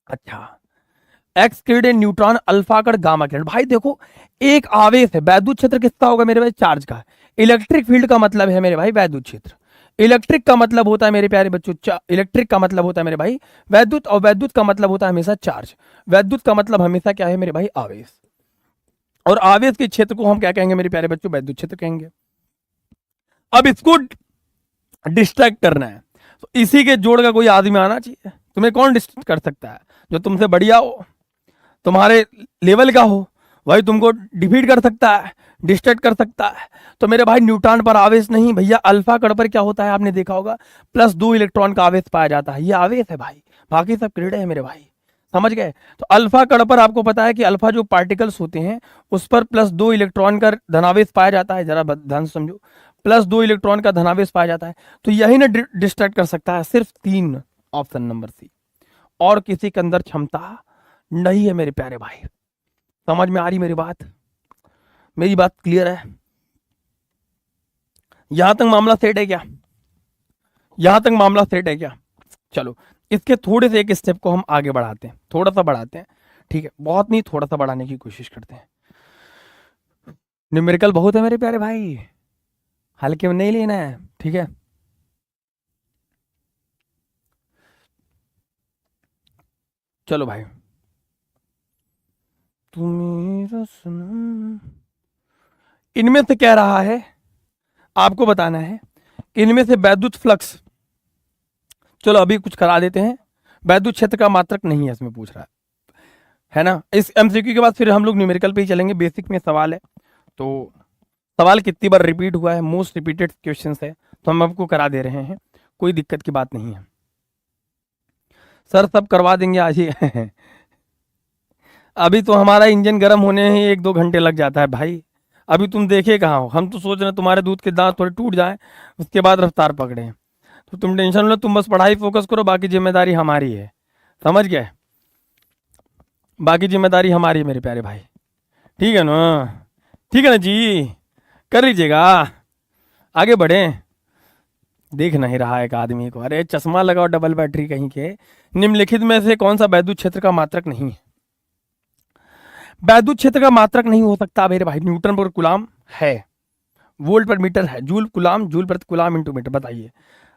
अच्छा एक्स किरणें, न्यूट्रॉन, अल्फा कण, गामा किरण। भाई देखो, एक आवेश है, वैद्युत क्षेत्र किसका होगा मेरे भाई, चार्ज का। इलेक्ट्रिक फील्ड का मतलब है मेरे भाई वैद्युत क्षेत्र। इलेक्ट्रिक का मतलब होता है मेरे प्यारे बच्चों, इलेक्ट्रिक का मतलब होता है मेरे भाई वैद्युत, और वैद्युत का मतलब होता है हमेशा चार्ज। वैद्युत का मतलब हमेशा क्या है मेरे भाई, आवेश। और आवेश के क्षेत्र को हम क्या कहेंगे मेरे प्यारे बच्चों, वैद्युत क्षेत्र कहेंगे। अब इसको डिस्ट्रैक्ट करना है, तो इसी के जोड़ का कोई आदमी आना चाहिए। तुम्हें कौन डिस्ट्रैक्ट कर सकता है, जो तुमसे बढ़िया हो, तुम्हारे लेवल का हो, वही तुमको डिफीट कर सकता है, डिस्ट्रैक्ट कर सकता है। तो मेरे भाई न्यूट्रॉन पर आवेश नहीं भैया, अल्फा कण पर क्या होता है आपने देखा होगा, +2 इलेक्ट्रॉन का आवेश पाया जाता है, ये आवेश है भाई, बाकी सब किरणें हैं मेरे भाई, समझ गए। तो अल्फा कण पर आपको पता है कि अल्फा जो पार्टिकल्स होते हैं उस पर +2 इलेक्ट्रॉन का धनावेश पाया जाता है, जरा ध्यान समझो, +2 इलेक्ट्रॉन का धनावेश पाया जाता है। तो यही ना डिस्ट्रैक्ट कर सकता है, सिर्फ 3, ऑप्शन नंबर सी। और किसी के अंदर क्षमता नहीं है मेरे प्यारे भाई। समझ में आ रही मेरी बात, मेरी बात क्लियर है। यहां तक मामला सेट है क्या, यहां तक मामला सेट है क्या। चलो इसके थोड़े से एक स्टेप को हम आगे बढ़ाते हैं, थोड़ा सा बढ़ाते हैं, ठीक है, बहुत नहीं, थोड़ा सा बढ़ाने की कोशिश करते हैं। न्यूमेरिकल बहुत है मेरे प्यारे भाई, हल्के में नहीं लेना है, ठीक है। चलो भाई, तुम मेरा सनम, इनमें से कह रहा है, आपको बताना है कि इनमें से वैद्युत फ्लक्स, चलो अभी कुछ करा देते हैं, वैद्युत क्षेत्र का मात्रक नहीं है इसमें पूछ रहा है ना। इस एमसीक्यू के बाद फिर हम लोग न्यूमेरिकल पे ही चलेंगे, बेसिक में सवाल है। तो सवाल कितनी बार रिपीट हुआ है, मोस्ट रिपीटेड क्वेश्चन है, तो हम आपको करा दे रहे हैं, कोई दिक्कत की बात नहीं है। सर सब करवा देंगे आज ही। अभी तो हमारा इंजन गर्म होने ही 1-2 घंटे लग जाता है भाई, अभी तुम देखे कहाँ हो। हम तो सोच रहे हैं तुम्हारे दूध के दांत थोड़े टूट जाए, उसके बाद रफ्तार पकड़े। तो तुम टेंशन लो, तुम बस पढ़ाई फोकस करो, बाकी जिम्मेदारी हमारी है, समझ गए? बाकी जिम्मेदारी हमारी है मेरे प्यारे भाई, ठीक है ना? ठीक है ना जी, कर लीजिएगा, आगे बढ़े। देख नहीं रहा एक आदमी को, अरे चश्मा लगाओ डबल बैटरी कहीं के। निम्नलिखित में से कौन सा वैद्युत क्षेत्र का मात्रक नहीं है? वैद्युत क्षेत्र का मात्रक नहीं हो सकता मेरे भाई, न्यूटन पर कूलाम है, वोल्ट पर मीटर है, जूल कूलाम, जूल प्रति कूलाम इंटू मीटर। बताइए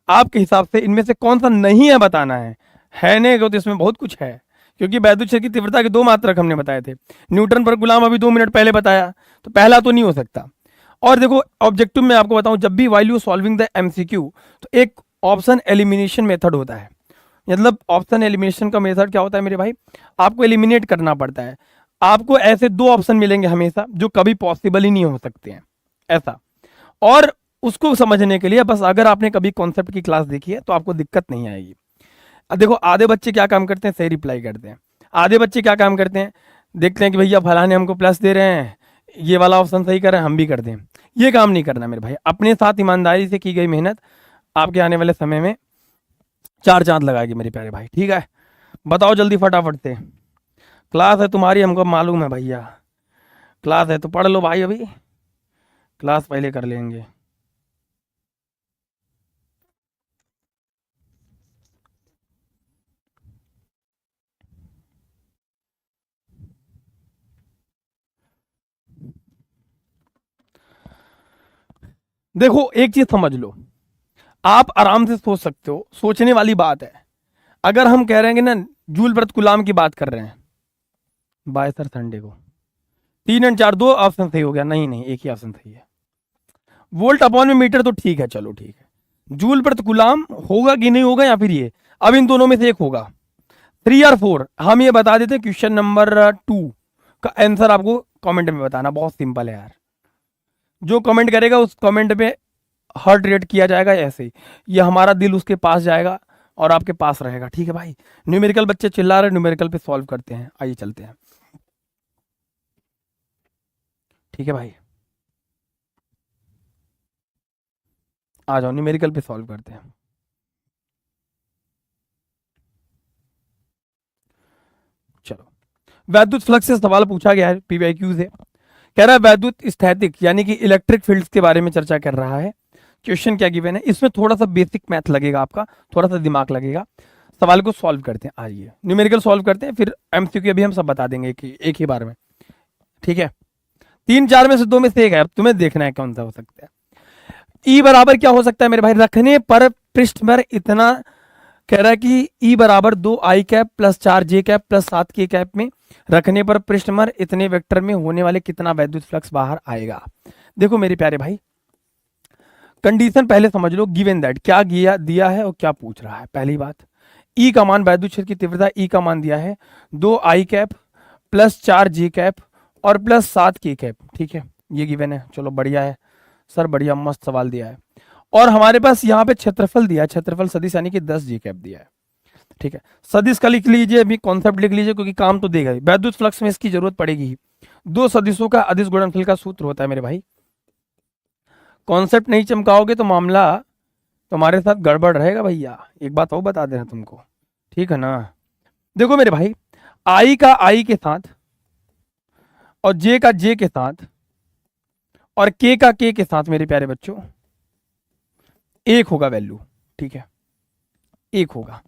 आपके हिसाब से इनमें से कौन सा नहीं है, बताना है नहीं तो इसमें बहुत कुछ है, क्योंकि वैद्युत क्षेत्र की तीव्रता के दो मात्रक हमने बताए थे। न्यूटन पर कूलाम अभी 2 मिनट पहले बताया, तो पहला तो नहीं हो सकता। और देखो ऑब्जेक्टिव में आपको बताऊं, जब भी while you solving the MCQ, तो एक ऑप्शन एलिमिनेशन मेथड होता है। मतलब ऑप्शन एलिमिनेशन का मेथड क्या होता है मेरे भाई, आपको एलिमिनेट करना पड़ता है। आपको ऐसे दो ऑप्शन मिलेंगे हमेशा जो कभी पॉसिबल ही नहीं हो सकते हैं, ऐसा। और उसको समझने के लिए बस अगर आपने कभी कॉन्सेप्ट की क्लास देखी है तो आपको दिक्कत नहीं आएगी। अब देखो आधे बच्चे क्या काम करते हैं, सही रिप्लाई करते हैं। आधे बच्चे क्या काम करते हैं, देखते हैं कि भैया फलाने हमको प्लस दे रहे हैं, ये वाला ऑप्शन सही कर रहे हैं, हम भी कर दें। ये काम नहीं करना मेरे भाई, अपने साथ ईमानदारी से की गई मेहनत आपके आने वाले समय में चार चांद लगाएगी मेरे प्यारे भाई, ठीक है? बताओ जल्दी फटाफट से। क्लास है तुम्हारी, हमको मालूम है भैया, क्लास है तो पढ़ लो भाई, अभी क्लास पहले कर लेंगे। देखो एक चीज समझ लो, आप आराम से सोच सकते हो, सोचने वाली बात है। अगर हम कह रहे हैं कि ना जूल प्रति कूलाम की बात कर रहे हैं, बाय सर संडे को 3 और 4 दो ऑप्शन सही हो गया, नहीं नहीं एक ही ऑप्शन सही है। वोल्ट अपॉन में मीटर तो ठीक है, चलो ठीक है। जूल प्रति कूलाम होगा कि नहीं होगा, या फिर ये, अब इन दोनों में से एक होगा। 3 और 4 हम ये बता देते हैं, क्वेश्चन नंबर 2 का आंसर आपको कमेंट में बताना, बहुत सिंपल है यार। जो कमेंट करेगा उस कमेंट पे हार्ट रेट किया जाएगा, ऐसे ही ये हमारा दिल उसके पास जाएगा और आपके पास रहेगा, ठीक है भाई? न्यूमेरिकल बच्चे चिल्ला रहे, न्यूमेरिकल पे सॉल्व करते हैं, आइए चलते हैं, ठीक है भाई? आ जाओ न्यूमेरिकल पे सॉल्व करते हैं। चलो, वैद्युत फ्लक्स से सवाल पूछा गया है पीवाईक्यू से, कह रहा है वैद्युत स्थैतिक यानी कि इलेक्ट्रिक फील्ड्स के बारे में चर्चा कर रहा है। क्वेश्चन क्या गिवन है, इसमें थोड़ा सा बेसिक मैथ लगेगा आपका, थोड़ा सा दिमाग लगेगा। सवाल को सॉल्व करते हैं, आइए न्यूमेरिकल सॉल्व करते हैं, फिर एमसीक्यू भी हम सब बता देंगे एक ही बार में, ठीक है? 3 4 में से 2 में से एक है, अब तुम्हें देखना है कौन सा हो सकता है। ई बराबर क्या हो सकता है मेरे भाई, रखने पर पृष्ठ पर इतना, कह रहा है कि ई बराबर 2i cap plus 4j cap plus 7k cap में रखने पर पृष्ठ पर इतने वेक्टर में होने वाले कितना वैद्युत फ्लक्स बाहर आएगा। देखो मेरे प्यारे भाई, कंडीशन पहले समझ लो, गिवन दैट क्या दिया है और क्या पूछ रहा है। पहली बात, ई का मान, वैद्युत क्षेत्र की तीव्रता ई का मान दिया है 2i cap plus 4j cap और प्लस 7k कैप, ठीक है? ये गिवन है, चलो बढ़िया है सर, बढ़िया मस्त सवाल दिया है। और हमारे पास यहाँ पे क्षेत्रफल दिया है, क्षेत्रफल सदिश यानी कि 10j कैप दिया है, ठीक है? सदिश का लिख लीजिए, अभी कॉन्सेप्ट लिख लीजिए, क्योंकि काम तो देगा ही, वैद्युत फ्लक्स में इसकी जरूरत पड़ेगी ही। दो सदिशों का अदिश गुणनफल का सूत्र होता है मेरे भाई, कॉन्सेप्ट नहीं चमकाओगे तो मामला तुम्हारे साथ गड़बड़ रहेगा भैया, एक बात और बता देना तुमको, ठीक है ना? देखो मेरे भाई, आई का आई के साथ और जे का जे के साथ और के का के के साथ मेरे प्यारे बच्चों एक होगा वैल्यू, ठीक है? एक होगा।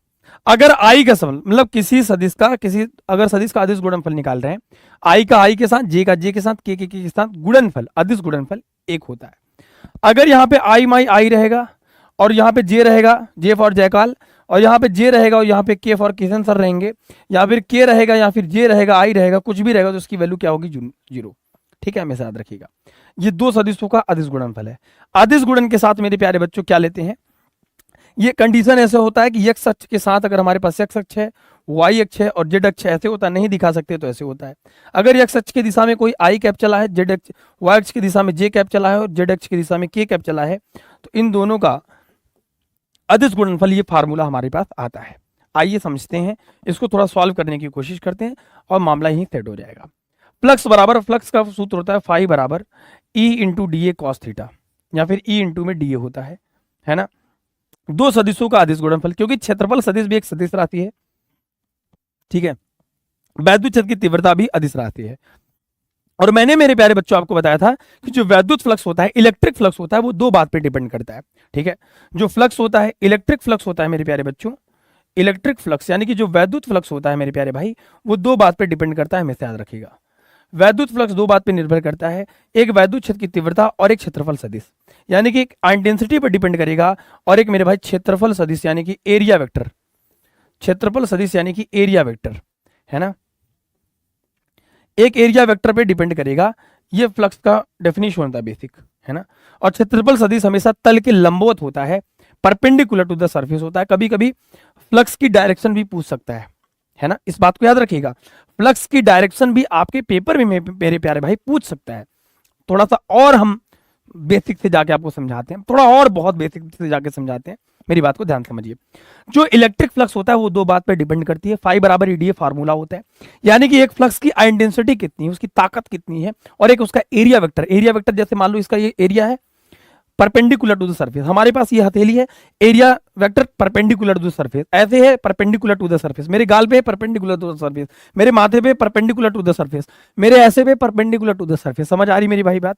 अगर आई का सवाल मतलब किसी सदिश का, किसी अगर सदिश का अदिश गुणनफल निकाल रहे हैं, आई का आई के साथ, जे का जे के साथ, के साथ गुणनफल, अदिश गुणनफल एक होता है। अगर यहाँ पे आई माई आई रहेगा और यहाँ पे जे रहेगा, जे फॉर जयकाल, और यहाँ पे जे रहेगा और यहाँ पे के फॉर किशन सर रहेंगे, या फिर के रहेगा या फिर जे रहेगा, आई रहेगा, कुछ भी रहेगा, तो उसकी वैल्यू क्या होगी, 0, ठीक है? हमेशा याद रखिएगा, ये दो सदिशों का अदिश गुणनफल है। अदिश गुणन के साथ मेरे प्यारे बच्चों क्या लेते हैं, ये कंडीशन ऐसे होता है कि एक्स अक्ष के साथ अगर हमारे पास एक्स अक्ष है, वाई अक्ष है और जेड अक्ष है, ऐसे होता है, नहीं दिखा सकते तो ऐसे होता है। अगर एक्स अक्ष की दिशा में कोई आई कैप चला है, जेड अक्ष, वाई अक्ष की दिशा में जे कैप चला है और जेड अक्ष की दिशा में के कैप चला है, तो इन दोनों का अदिश गुणनफल, ये फार्मूला हमारे पास आता है। आइए समझते हैं, इसको थोड़ा सॉल्व करने की कोशिश करते हैं और मामला यही सेट हो जाएगा। फ्लक्स बराबर, फ्लक्स का सूत्र होता है फाई बराबर E into D A cos theta, या फिर ई इंटू में डी ए होता है ना? दो सदिशों का अदिश गुणनफल, क्योंकि क्षेत्रफल सदिश भी एक सदिश राशि है, ठीक है, वैद्युत क्षेत्र की तीव्रता भी अदिश राशि है। और मैंने मेरे प्यारे बच्चों आपको बताया था कि जो वैद्युत फ्लक्स होता है, इलेक्ट्रिक फ्लक्स होता है, वो दो बात पे डिपेंड करता है। ठीक है, जो फ्लक्स होता है, इलेक्ट्रिक फ्लक्स होता है मेरे प्यारे बच्चों, इलेक्ट्रिक फ्लक्स यानी कि जो वैद्युत फ्लक्स होता है मेरे प्यारे भाई, वो दो बात पे डिपेंड करता है, हमेशा याद रखिएगा। वैद्युत फ्लक्स दो बात पे निर्भर करता है, एक वैद्युत क्षेत्र की तीव्रता और एक क्षेत्रफल सदिश, यानी कि एक इंटेंसिटी पर डिपेंड करेगा, और एक मेरे भाई क्षेत्रफल सदिश यानी कि एरिया वेक्टर, क्षेत्रफल सदिश यानी कि एरिया वेक्टर, है ना, एक एरिया वेक्टर पे डिपेंड करेगा। ये फ्लक्स का डेफिनेशन होता है बेसिक, है ना। और क्षेत्रफल सदिश हमेशा तल के लंबवत होता है, परपेंडिकुलर टू द सरफेस होता है। कभी कभी फ्लक्स की डायरेक्शन भी पूछ सकता है ना, इस बात को याद रखिएगा। फ्लक्स की डायरेक्शन भी आपके पेपर में मेरे प्यारे भाई पूछ सकता है। थोड़ा सा और हम बेसिक से जाके आपको समझाते हैं, थोड़ा और बहुत बेसिक से जाके समझाते हैं, मेरी बात को ध्यान समझिए। जो इलेक्ट्रिक फ्लक्स होता है वो दो बात पर डिपेंड करती है, फाई बराबर ईडीए फार्मूला होता है, यानी कि एक फ्लक्स की इंटेंसिटी कितनी है, उसकी ताकत कितनी है, और एक उसका एरिया वेक्टर। एरिया वेक्टर जैसे मान लो इसका ये एरिया है परपेंडिकुलर टू द सरफेस, हमारे पास ये हथेली है, area vector perpendicular to the surface, ऐसे है परपेंडिकुलर टू द सरफेस, मेरे गाल पे परपेंडिकुलर टू द सरफेस, मेरे माथे पे परपेंडिकुलर टू द सरफेस, मेरे ऐसे पे परपेंडिकुलर टू द सरफेस। समझ आ रही मेरी भाई बात?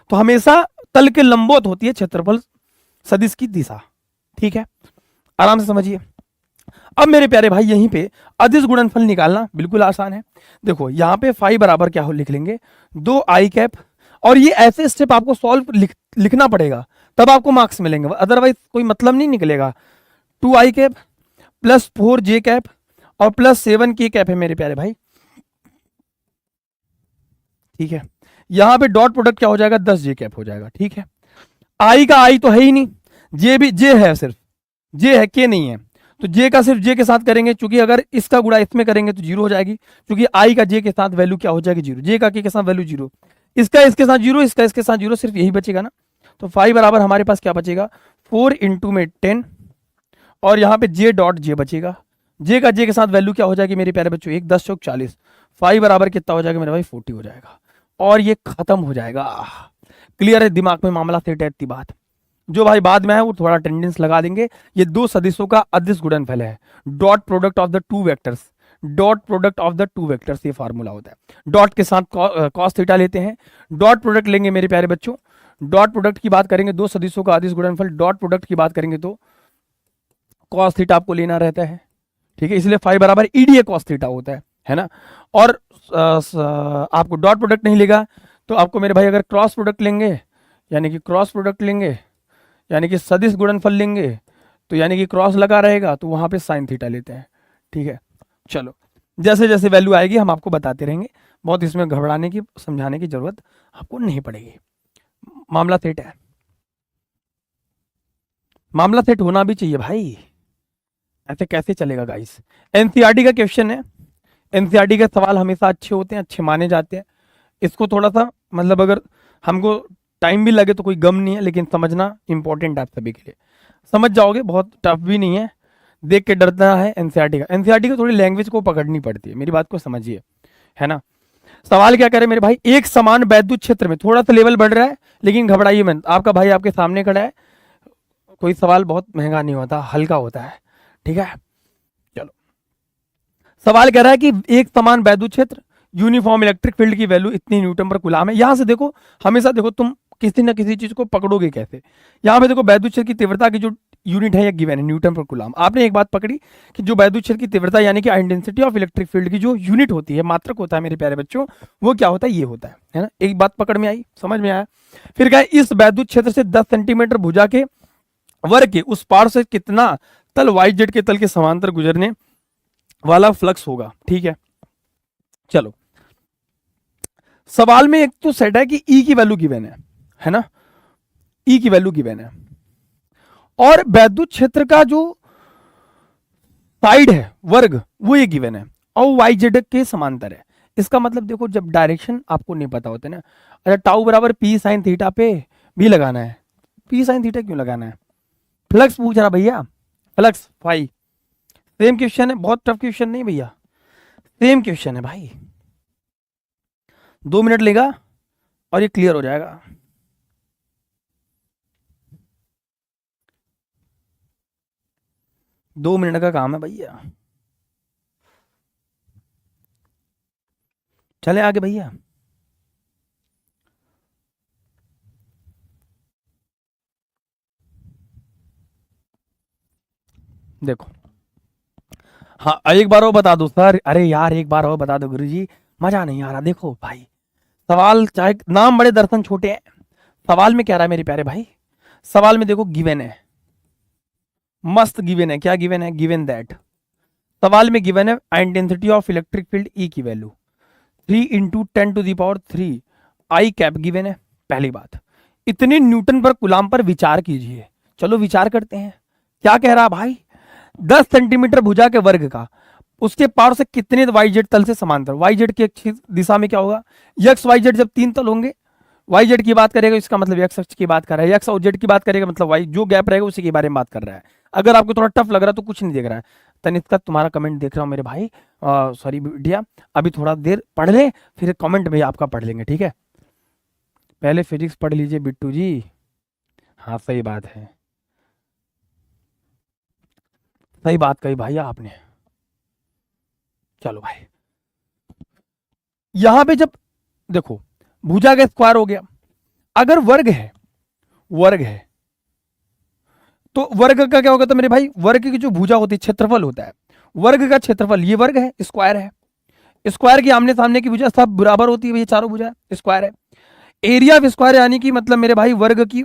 तो हमेशा तल के लंबवत होती है क्षेत्रफल सदिश की दिशा। ठीक है, आराम से समझिए। अब मेरे प्यारे भाई यहीं पे अदिश गुणनफल निकालना बिल्कुल आसान है। देखो यहाँ पे फाई बराबर क्या हो लिख लेंगे, दो आई कैप, और ये ऐसे स्टेप आपको सॉल्व लिखना पड़ेगा, तब आपको मार्क्स मिलेंगे, अदरवाइज कोई मतलब नहीं निकलेगा। 2i cap plus 4j cap और प्लस 7k कैप है मेरे प्यारे भाई। ठीक है, यहां पे डॉट प्रोडक्ट क्या हो जाएगा, 10j कैप हो जाएगा। ठीक है, आई का आई तो है ही नहीं, जे भी जे है, सिर्फ जे है, के नहीं है, तो जे का सिर्फ जे के साथ करेंगे, क्योंकि अगर इसका गुणा इसमें करेंगे तो जीरो हो जाएगी, क्योंकि आई का जे के साथ वैल्यू क्या हो जाएगी, जीरो, जे का के साथ वैल्यू जीरो, इसका इसके साथ जीरो, इसका इसके साथ जीरो, सिर्फ यही बचेगा ना। तो फाइव बराबर हमारे पास क्या बचेगा, 4 इंटू में 10, और यहाँ पे जे डॉट जे बचेगा, जे का जे के साथ वैल्यू क्या हो जाएगी मेरे प्यारे बच्चों, 1 10 चौक 40, फाइव बराबर कितना हो जाएगा मेरे भाई, 40 हो जाएगा, और ये खत्म हो जाएगा। क्लियर है, दिमाग में मामला सेट है, इतनी बात। जो भाई बाद में है वो थोड़ा टेंडेंस लगा देंगे। ये दो सदिशों का अदिश गुणनफल है, dot product of the two vectors, dot product of the two vectors, ये फार्मूला होता है। डॉट के साथ कॉस थीटा लेते हैं, डॉट प्रोडक्ट लेंगे मेरे प्यारे बच्चों, डॉट प्रोडक्ट की बात करेंगे, दो सदिशों का अदिश गुणनफल, डॉट प्रोडक्ट की बात करेंगे तो कॉस थीटा आपको लेना रहता है। ठीक है, इसलिए फाइव बराबर ईडीए कॉस थीटा होता है ना। और आपको डॉट प्रोडक्ट नहीं लेगा तो आपको मेरे भाई अगर क्रॉस प्रोडक्ट लेंगे, यानी कि क्रॉस प्रोडक्ट लेंगे, यानी कि सदिश गुणनफल लेंगे, तो यानी कि क्रॉस लगा रहेगा तो वहां पे साइन थीटा लेते हैं। ठीक है, चलो जैसे जैसे वैल्यू आएगी हम आपको बताते रहेंगे, बहुत इसमें घबराने की समझाने की जरूरत आपको नहीं पड़ेगी। मामला सेट है, मामला सेट होना भी चाहिए भाई, ऐसे कैसे चलेगा गाइस। एनसीईआरटी का क्वेश्चन है, एनसीईआरटी के सवाल हमेशा अच्छे होते हैं, अच्छे माने जाते हैं। इसको थोड़ा सा मतलब अगर हमको टाइम भी लगे तो कोई गम नहीं है, लेकिन समझना इंपॉर्टेंट है आप सभी के लिए। समझ जाओगे, बहुत टफ भी नहीं है, देख के डरना है एनसीईआरटी का। एनसीईआरटी को थोड़ी लैंग्वेज को पकड़नी पड़ती है, मेरी बात को समझिए, है ना। सवाल क्या करे मेरे भाई, एक समान वैद्युत क्षेत्र में, थोड़ा सा लेवल बढ़ रहा है लेकिन घबराइए मत, आपका भाई आपके सामने खड़ा है, कोई सवाल बहुत महंगा नहीं होता, हल्का होता है। ठीक है, चलो सवाल कह रहा है कि एक समान वैद्युत क्षेत्र, यूनिफॉर्म इलेक्ट्रिक फील्ड की वैल्यू इतनी न्यूटन पर कूलाम है। यहां से देखो, हमेशा देखो तुम किसी ना किसी चीज को पकड़ोगे कैसे। यहां पे देखो वैद्युत क्षेत्र की तीव्रता की जो यूनिट है, ये गिवन है न्यूटन पर कूलाम। आपने एक बात पकड़ी कि जो वैद्युत क्षेत्र की तीव्रता यानी कि इंटेंसिटी ऑफ इलेक्ट्रिक फील्ड की जो यूनिट होती है, मात्रक होता है मेरे प्यारे बच्चों, वो क्या होता है, ये होता है ना। एक बात पकड़ में आई, समझ में आया। फिर क्या, इस वैद्युत क्षेत्र से 10 सेंटीमीटर भुजा के वर्ग के उस पार से कितना तल वाई जेड के तल के समांतर गुजरने वाला फ्लक्स होगा। ठीक है, चलो सवाल में एक तो सेट है कि ई की वैल्यू गिवन है ना, ई की वैल्यू गिवन है, और वैद्युत क्षेत्र का जो साइड है, वर्ग, वो ये गिवन है, और वाई जेड के समांतर है। इसका मतलब देखो, जब डायरेक्शन आपको नहीं पता होते ना, अच्छा टाउ बराबर पी साइन थीटा पे भी लगाना है, पी साइन थीटा क्यों लगाना है, फ्लक्स पूछ रहा भैया, फ्लक्स फाई। सेम क्वेश्चन है, बहुत टफ क्वेश्चन नहीं भैया, सेम क्वेश्चन है भाई। 2 मिनट लेगा और ये क्लियर हो जाएगा। दो मिनट का काम है भैया। चले आगे भैया। देखो, हाँ एक बार और बता दो सर, अरे यार एक बार और बता दो गुरुजी, मजा नहीं आ रहा। देखो भाई, सवाल चाहे नाम बड़े दर्शन छोटे हैं, सवाल में क्या रहा है मेरे प्यारे भाई, सवाल में देखो गिवन है, मस्त गिवन है। क्या गिवन है? गिवन दैट, सवाल में गिवन है intensity of electric field E की वैल्यू 3 × 10⁻³ आई कैप गिवन है। पहली बात, इतने न्यूटन पर कुलाम पर विचार कीजिए। चलो विचार करते हैं। क्या कह रहा भाई? 10 सेंटीमीटर भुजा के वर्ग का, उसके पार से कितने वाई जेड तल से समांतर, वाई जेड की दिशा में क्या होगा, एक्स वाई जेड जब 3 तल होंगे, वाई जेड की बात करेगा इसका मतलब एक्स अक्ष की बात कर रहा है, एक्स और जेड की बात करेगा मतलब वाई, जो गैप रहेगा उसी के बारे में बात कर रहा है। अगर आपको थोड़ा टफ लग रहा है तो कुछ नहीं देख रहा है, तनिष्का तुम्हारा कमेंट देख रहा हूँ मेरे भाई, सॉरी बिटिया, अभी थोड़ा देर पढ़ ले, फिर कमेंट में आपका पढ़ लेंगे, ठीक है। पहले फिजिक्स पढ़ लीजिए बिट्टू जी। हाँ सही बात है, सही बात कही भाई आपने। चलो भाई, यहां पे जब देखो भुजा का स्क्वायर हो गया, अगर वर्ग है, वर्ग है तो वर्ग का क्या होगा तो मेरे भाई, वर्ग की जो भुजा होती है क्षेत्रफल होता है, वर्ग का क्षेत्रफल, ये वर्ग है, स्क्वायर है, स्क्वायर की आमने सामने की भुजा सब बराबर होती है, ये चारों भुजा स्क्वायर है। एरिया ऑफ स्क्वायर यानी कि मतलब मेरे भाई वर्ग की,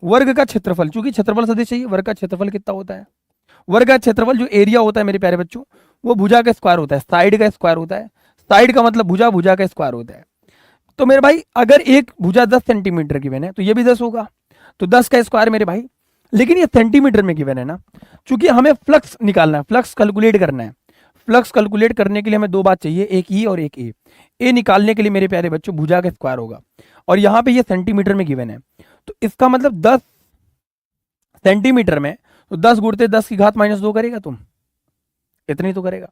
वर्ग का क्षेत्रफल, चूंकि क्षेत्रफल सदिश चाहिए, वर्ग का क्षेत्रफल कितना होता है, वर्ग का क्षेत्रफल जो एरिया होता है मेरे प्यारे बच्चों, वो भुजा का स्क्वायर होता है, साइड का स्क्वायर होता है, साइड का मतलब भुजा, भुजा का स्क्वायर होता है। तो मेरे भाई अगर एक भुजा 10 सेंटीमीटर की है तो ये भी 10 होगा, तो 10 का स्क्वायर मेरे भाई, लेकिन ये सेंटीमीटर में गिवन है ना, क्योंकि हमें फ्लक्स निकालना है, फ्लक्स कैलकुलेट करना है। फ्लक्स कैलकुलेट करने के लिए हमें दो बात चाहिए, एक ई और एक ए निकालने के लिए मेरे प्यारे बच्चों भुजा का स्क्वायर होगा, और यहाँ पे ये सेंटीमीटर में गिवन है, तो इसका मतलब 10 सेंटीमीटर में, तो 10 गुणते 10⁻² करेगा तुम, इतनी तो करेगा।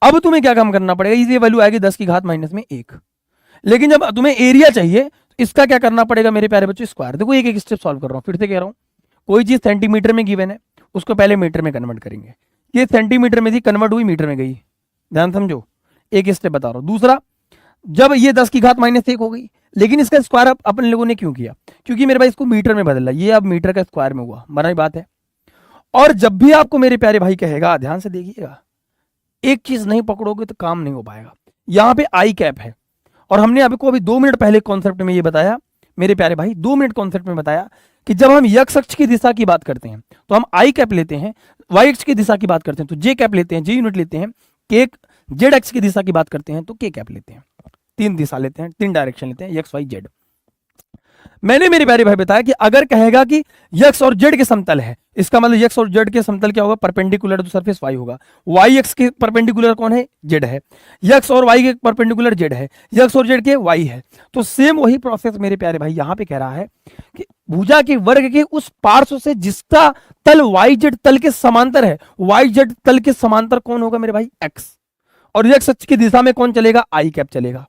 अब तुम्हें क्या काम करना पड़ेगा, ये वैल्यू आएगी 10⁻1, लेकिन जब तुम्हें एरिया चाहिए तो इसका क्या करना पड़ेगा मेरे प्यारे बच्चों, स्क्वायर। देखो एक एक स्टेप सॉल्व कर रहा हूं, फिर से कह रहा हूं, कोई चीज सेंटीमीटर में गिवन है उसको पहले मीटर में कन्वर्ट करेंगे, ये सेंटीमीटर में थी कन्वर्ट हुई मीटर में गई, ध्यान समझो, एक स्टेप बता रहा हूं। दूसरा, जब ये 10⁻1 हो गई, लेकिन इसका स्क्वायर अपन लोगों ने क्यों किया, क्योंकि मेरे भाई इसको मीटर में बदला, ये अब मीटर का स्क्वायर में हुआ, बना बात है। और जब भी आपको मेरे प्यारे भाई कहेगा, ध्यान से देखिएगा, एक चीज नहीं पकड़ोगे तो काम नहीं हो पाएगा। यहां पे आई कैप है, और हमने आपको अभी 2 मिनट पहले कॉन्सेप्ट में ये बताया मेरे प्यारे भाई, 2 मिनट कॉन्सेप्ट में बताया कि जब हम एक्स अक्ष की दिशा की बात करते हैं तो हम आई कैप लेते हैं, वाई अक्ष की दिशा की बात करते हैं तो जे कैप लेते हैं, जे यूनिट लेते हैं, के जेड अक्ष की दिशा की बात करते हैं तो के कैप लेते हैं। 3 दिशा लेते हैं, 3 डायरेक्शन लेते हैं, एक्स वाई जेड। मैंने मेरे प्यारे भाई बताया कि अगर कहेगा कि एक्स और जेड के समतल है, इसका मतलब एक्स और जेड के समतल क्या होगा, परपेंडिकुलर तो सरफेस वाई होगा, वाई एक्स के परपेंडिकुलर कौन है, जेड है, एक्स और वाई के परपेंडिकुलर जेड है, एक्स और जेड के वाई है। तो सेम वही प्रोसेस मेरे प्यारे भाई यहां पे कह रहा है कि भुजा के वर्ग के उस पार्श्व से जिसका तल वाई जेड तल के समांतर है, वाई जेड तल के समांतर कौन होगा मेरे भाई, एक्स, और एक्स अक्ष की दिशा में कौन चलेगा, आई कैप चलेगा।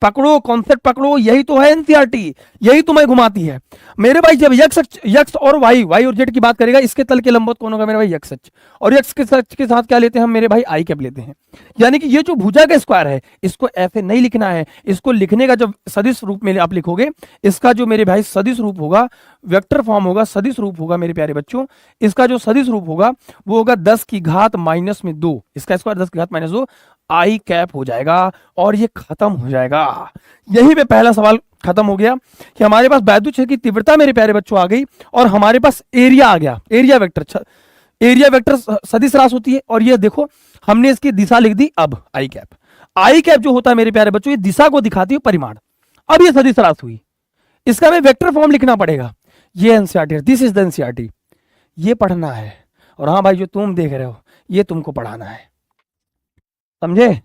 पकड़ो कॉन्सेप्ट पकड़ो, यही तो है एनसीईआरटी, यही तुम्हें घुमाती है मेरे भाई। जब यक्स और वाई और जेड की बात करेगा, इसके तल के लंबवत कौन होगा मेरे भाई, यक्स अक्ष, और यक्स के साथ क्या लेते हैं हम मेरे भाई, आई कैप लेते हैं। यानी कि ये जो भुजा का स्क्वायर है, इसको ऐसे नहीं लिखना है, इसको लिखने का जब सदिश रूप में आप लिखोगे, इसका जो मेरे भाई सदिश रूप होगा, वेक्टर फॉर्म होगा, सदिश रूप होगा मेरे प्यारे बच्चों, इसका जो सदिश रूप होगा वो होगा 10⁻², इसका स्क्वायर 10⁻², आई कैप हो जाएगा, और ये खत्म हो जाएगा। यहीं पे पहला सवाल खत्म हो गया कि हमारे पास वैद्युत क्षेत्र की तीव्रता मेरे प्यारे बच्चों आ गई, और हमारे पास एरिया आ गया, एरिया वेक्टर, एरिया वेक्टर सदिश राशि होती है, और ये देखो हमने इसकी दिशा लिख दी। अब आई कैप जो होता है मेरे प्यारे बच्चों, ये दिशा को दिखाती है, परिमाण। अब ये सदिश राशि हुई, इसका हमें वेक्टर फॉर्म लिखना पड़ेगा। ये NCERT, this is the NCERT, ये पढ़ना है। और हाँ भाई, जो तुम देख रहे हो ये तुमको पढ़ाना है, समझे।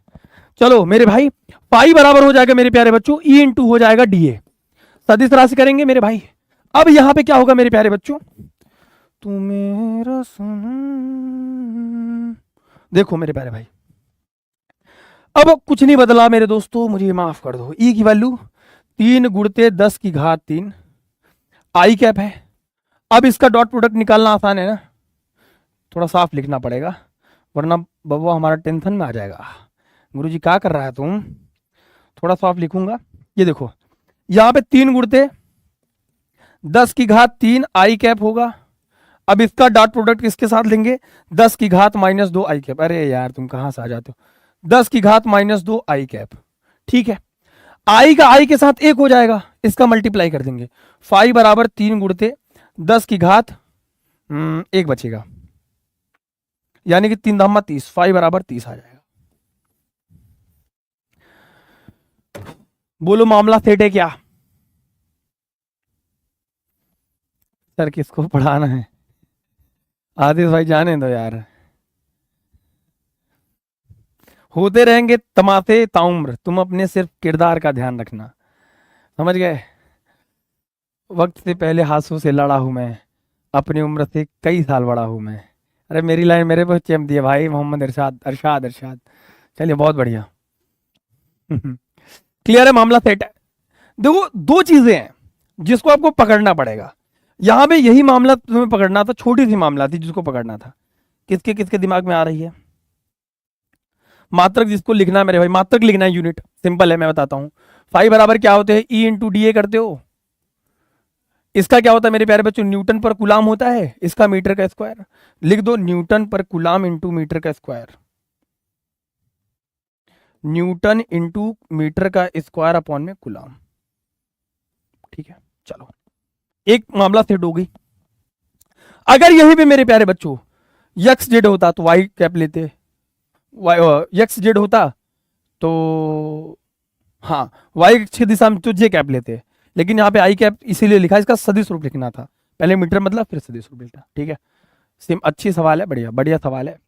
चलो मेरे भाई, पाई बराबर हो जाएगा मेरे प्यारे बच्चों, ई इंटू हो जाएगा डीए, सदिश राशि करेंगे मेरे भाई। अब यहां पे क्या होगा मेरे प्यारे बच्चों, तू मेरा सनम, देखो मेरे प्यारे भाई, अब कुछ नहीं बदला मेरे दोस्तों, मुझे माफ कर दो। ई की वैल्यू 3 × 10⁻³ आई कैप है। अब इसका डॉट प्रोडक्ट निकालना आसान है ना, थोड़ा साफ लिखना पड़ेगा वरना बब्बा हमारा टेंशन में आ जाएगा, गुरुजी क्या कर रहा है तुम, थोड़ा साफ लिखूंगा, ये देखो यहाँ पे 3 गुणते 10 की घात 3 आई कैप होगा। अब इसका डॉट प्रोडक्ट किसके साथ लेंगे, 10 की घात -2 आई कैप। अरे यार तुम कहां से आ जाते हो, 10 की घात -2 आई कैप। ठीक है, आई का आई के साथ एक हो जाएगा, इसका मल्टीप्लाई कर देंगे। फाइव बराबर 3 गुणते 10 की घात एक बचेगा, यानी कि 3 धामा 30, फाइव बराबर 30 आ जाएगा। बोलो मामला सेट है क्या? सर किसको पढ़ाना है? आदिश भाई जाने दो यार, होते रहेंगे तमाशे ताउम्र, तुम अपने सिर्फ किरदार का ध्यान रखना, समझ गए? वक्त से पहले हाथों से लड़ा हूं मैं, अपनी उम्र से कई साल बड़ा हूं मैं। अरे मेरी लाइन मेरे पे चेप दिए भाई, मोहम्मद इरशाद, अरशाद अरशाद। चलिए बहुत बढ़िया। क्लियर है, मामला सेट है। देखो दो चीजें हैं जिसको आपको पकड़ना पड़ेगा। यहां पे यही मामला तुम्हें पकड़ना था, छोटी सी मामला थी जिसको पकड़ना था। किसके किसके दिमाग में आ रही है? मात्रक जिसको लिखना है मेरे भाई, मात्रक लिखना है, यूनिट सिंपल है, मैं बताता हूं। फाइव बराबर क्या होते हैं, ई इंटू डी ए करते हो। इसका क्या होता है मेरे प्यारे बच्चों, न्यूटन पर कुलाम होता है, इसका मीटर का स्क्वायर। लिख दो न्यूटन पर कुलाम इंटू मीटर का स्क्वायर, न्यूटन इंटू मीटर का स्क्वायर अपॉन में कुलाम। ठीक है, चलो एक मामला सेट हो गई। अगर यही पे मेरे प्यारे बच्चों यक्स जेड होता तो वाई कैप लेते, यक्स जेड होता तो हाँ वाई की दिशा में तो जे कैप लेते, लेकिन यहाँ पे आई कैप इसीलिए लिखा, इसका सदिश रूप लिखना था, पहले मीटर मतलब फिर सदिश रूप लिखना। ठीक है, सिम अच्छी सवाल है, बढ़िया बढ़िया सवाल है।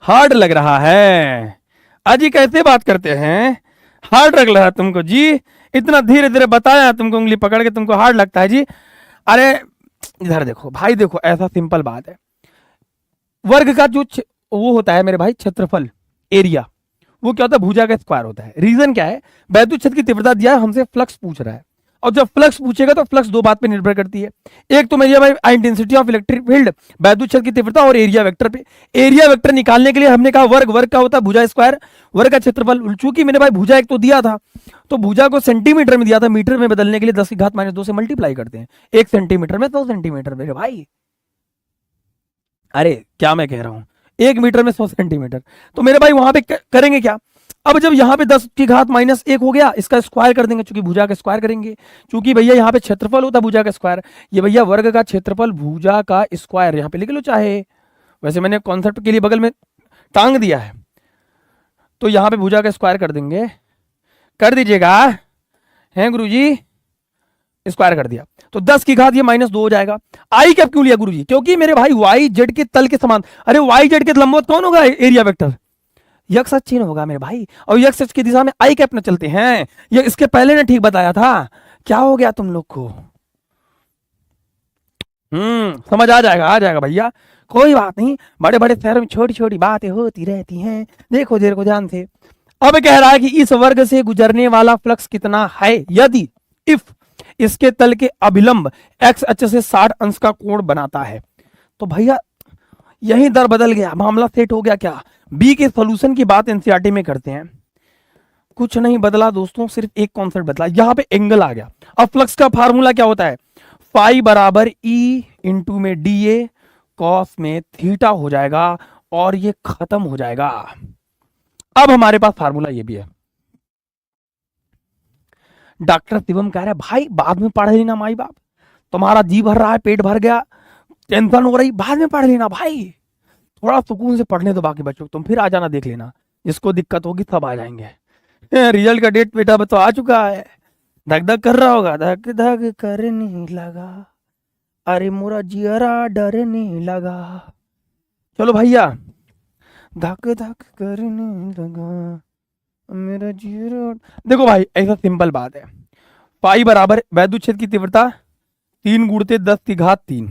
हार्ड लग रहा है अजी, कैसे बात करते हैं, हार्ड लग रहा है तुमको जी, इतना धीरे धीरे बताया तुमको, उंगली पकड़ के तुमको हार्ड लगता है जी। अरे इधर देखो भाई, देखो ऐसा सिंपल बात है, वर्ग का जो वो होता है मेरे भाई क्षेत्रफल, एरिया, वो क्या होता है, भुजा का स्क्वायर होता है। रीजन क्या है, वैद्युत क्षेत्र की तीव्रता दिया है, हमसे फ्लक्स पूछ रहा है, और जब फ्लक्स पूछेगा तो फ्लक्स दो बात पे निर्भर करती है। एक तो मेरी भाई इंटेंसिटी ऑफ इलेक्ट्रिक फील्ड, वैद्युत क्षेत्र की तीव्रता, और एरिया वेक्टर पे। एरिया वेक्टर निकालने के लिए हमने कहा वर्ग, वर्ग का होता है भुजा स्क्वायर, वर्ग का क्षेत्रफल। चूंकि मैंने भाई भुजा एक तो दिया था, तो भुजा को सेंटीमीटर में दिया था, मीटर में बदलने के लिए 10 की घात -2 से मल्टीप्लाई करते हैं। 1 सेंटीमीटर में 100 सेंटीमीटर मेरे भाई, अरे क्या मैं कह रहा हूं, 1 मीटर में 100 सेंटीमीटर। तो मेरे भाई वहां पे करेंगे क्या, अब जब यहाँ पे 10 की घात -1 हो गया, इसका स्क्वायर कर देंगे, चूंकि भुजा का स्क्वायर करेंगे, चूंकि भैया यहाँ पे क्षेत्रफल होता है भुजा का स्क्वायर, ये भैया वर्ग का क्षेत्रफल भुजा का स्क्वायर, यहाँ पे लिख लो चाहे, वैसे मैंने कॉन्सेप्ट के लिए बगल में टांग दिया है, तो यहाँ पे भुजा का स्क्वायर कर देंगे, कर दीजिएगा हैं गुरुजी, स्क्वायर कर दिया, तो 10 की घात ये -2 हो जाएगा। आई कैप क्यों लिया गुरुजी, क्योंकि मेरे भाई वाई जेड के तल के समान, अरे वाई जेड के लंबवत कौन होगा, एरिया वेक्टर, यक्स अक्ष चिन्ह होगा मेरे भाई, और यक्स अक्ष की दिशा में आई कैप न चलते हैं, ये इसके पहले ने ठीक बताया था। क्या हो गया तुम लोग को, समझ आ जाएगा भैया, कोई बात नहीं, बड़े बड़े शहरों में छोटी छोटी बातें होती रहती हैं, देखो देर को ध्यान से। अब कह रहा है कि इस वर्ग से गुजरने वाला फ्लक्स कितना है, यदि इफ इसके तल के अभिलंब एक्स अक्ष से 60 अंश का कोण बनाता है। तो भैया यही दर बदल गया, मामला सेट हो गया क्या। बी के सॉल्यूशन की बात एनसीईआरटी में करते हैं, कुछ नहीं बदला दोस्तों, सिर्फ एक कॉन्सेप्ट बदला, यहां पे एंगल आ गया। अब फ्लक्स का फार्मूला क्या होता है, फाई बराबर ई इंटू में डी ए कॉस में थीटा हो जाएगा, और ये खत्म हो जाएगा। अब हमारे पास फार्मूला ये भी है। डॉक्टर शिवम कह रहा है भाई बाद में पढ़ लेना, माई बाप तुम्हारा जी भर रहा है, पेट भर गया, टेंशन हो रही, बाद में पढ़ लेना भाई, थोड़ा सुकून से पढ़ने दो बाकी बच्चों, तुम फिर आ जाना, देख लेना, जिसको दिक्कत होगी सब आ जाएंगे। रिजल्ट का डेट बेटा तो आ चुका है, धक धक कर रहा होगा, धक धक करने लगा, अरे मोरा जियरा डरने लगा, चलो भैया, धक धक करने लगा मेरा जियरा। देखो भाई ऐसा सिंपल बात है, पाई बराबर वैद्युत क्षेत्र की तीव्रता 3 गुणते 10 की घात 3,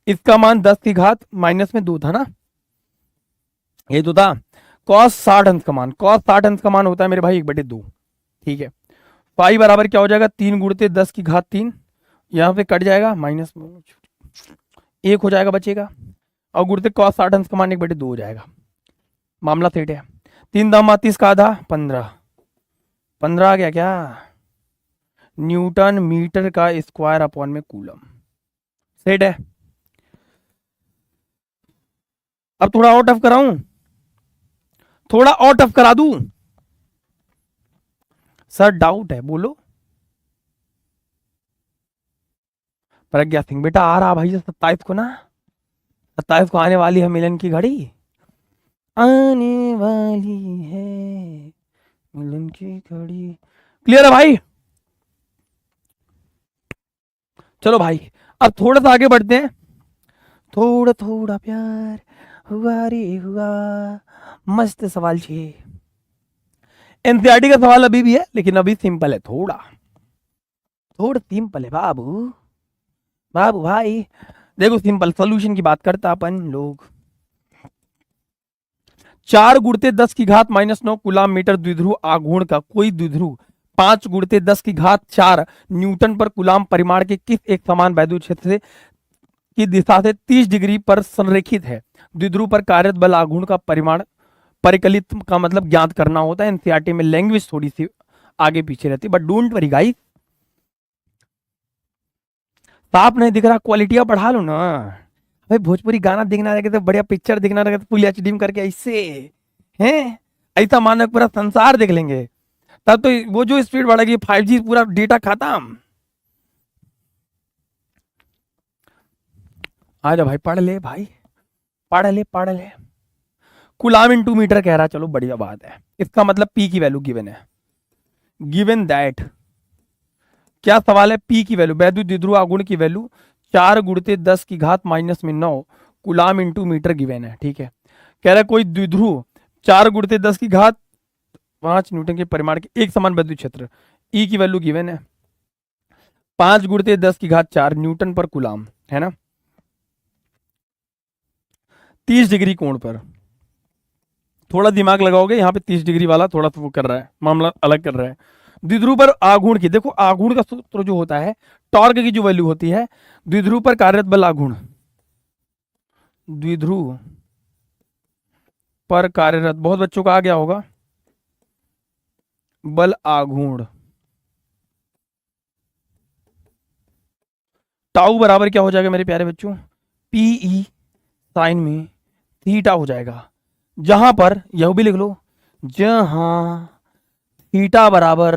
इसका मान 10 की घात -2 था ना, ये तो था। कॉस 60 अंश का मान, कॉस 60 अंश का मान होता है मेरे भाई 1/2, ठीक है। पाई बराबर क्या हो जाएगा, 3 गुणते 10 की घात 3, यहाँ पे कट जाएगा, -1 हो जाएगा बचेगा, और गुणते कॉस 60 अंश का मान 1/2 हो जाएगा। मामला सेट है। 3 दामा 30 का आधा 15, 15 आ गया क्या, न्यूटन मीटर का स्क्वायर अपॉन में कूलम। सेट है। अब थोड़ा और टफ कराऊं, थोड़ा और टफ करा दूं। सर डाउट है, बोलो। प्रज्ञा सिंह बेटा आ रहा भाई 27 को ना, 27 को आने वाली है मिलन की घड़ी, आने वाली है मिलन की घड़ी। क्लियर है भाई। चलो भाई अब थोड़ा सा आगे बढ़ते हैं। थोड़ा थोड़ा प्यार हुआ रे हुआ, मस्त सवाल छे। एनसीईआरटी का सवाल अभी भी है लेकिन अभी सिंपल है, थोड़ा थोड़ा सिंपल है बाबू, बाबू भाई। देखो सिंपल सॉल्यूशन की बात करता अपन लोग। 4 गुणित 10 की घात -9 कूलाम मीटर द्विध्रुव आघूर्ण का कोई द्विध्रुव 5 गुणित 10 की घात 4 न्यूटन पर कूलाम परिमाण के किस एक समान वैद्युत क्षेत्र से की दिशा से 30 डिग्री पर संरेखित है। द्विध्रुव पर कार्यरत बल आघूर्ण का परिमाण परिकलित का मतलब ज्ञात करना होता है। एनसीईआरटी में लैंग्वेज थोड़ी सी आगे पीछे रहती है बट डोंट वरी गाइस, साफ नहीं दिख रहा क्वालिटियां बढ़ा लो ना भाई। भोजपुरी गाना देखना रहेगा तो बढ़िया पिक्चर देखना रहेगा तो फुल एचडी में करके ऐसे हैं, ऐसा मानो पूरा संसार देख लेंगे। तब तो वो जो स्पीड बढ़ेगी 5G पूरा डेटा खत्म। आ जा भाई पढ़ ले भाई, पढ़ ले पढ़ ले। कूलाम इंटू मीटर कह रहा है, चलो बढ़िया बात है। इसका मतलब पी की वैल्यू गिवन है, गिवन दैट क्या सवाल है, पी की वैल्यू वैद्युत द्विध्रुव आघूर्ण की वैल्यू 4 गुणित 10 की घात -9 कूलाम इंटू मीटर गिवन है। ठीक है, कह रहा है कोई द्विध्रुव 4 गुणित 10 की घात 5 न्यूटन के परिमाण के एक समान वैद्युत क्षेत्र, ई की वैल्यू गिवन है 5 गुणित 10 की घात 4 न्यूटन पर कूलाम, है ना। 30 डिग्री कोण पर, थोड़ा दिमाग लगाओगे यहाँ पे 30 डिग्री वाला थोड़ा सा वो कर रहा है, मामला अलग कर रहा है। द्विध्रुव पर आघूर्ण की, देखो आघूर्ण का सूत्र जो होता है टॉर्क की जो वैल्यू होती है, द्विध्रुव पर कार्यरत बल आघूर्ण, द्विध्रुव पर कार्यरत, बहुत बच्चों का आ गया होगा, बल आघूर्ण टाउ बराबर क्या हो जाएगा मेरे प्यारे बच्चों, पीई साइन में थीटा हो जाएगा। जहां पर यह भी लिख लो, जहां थीटा बराबर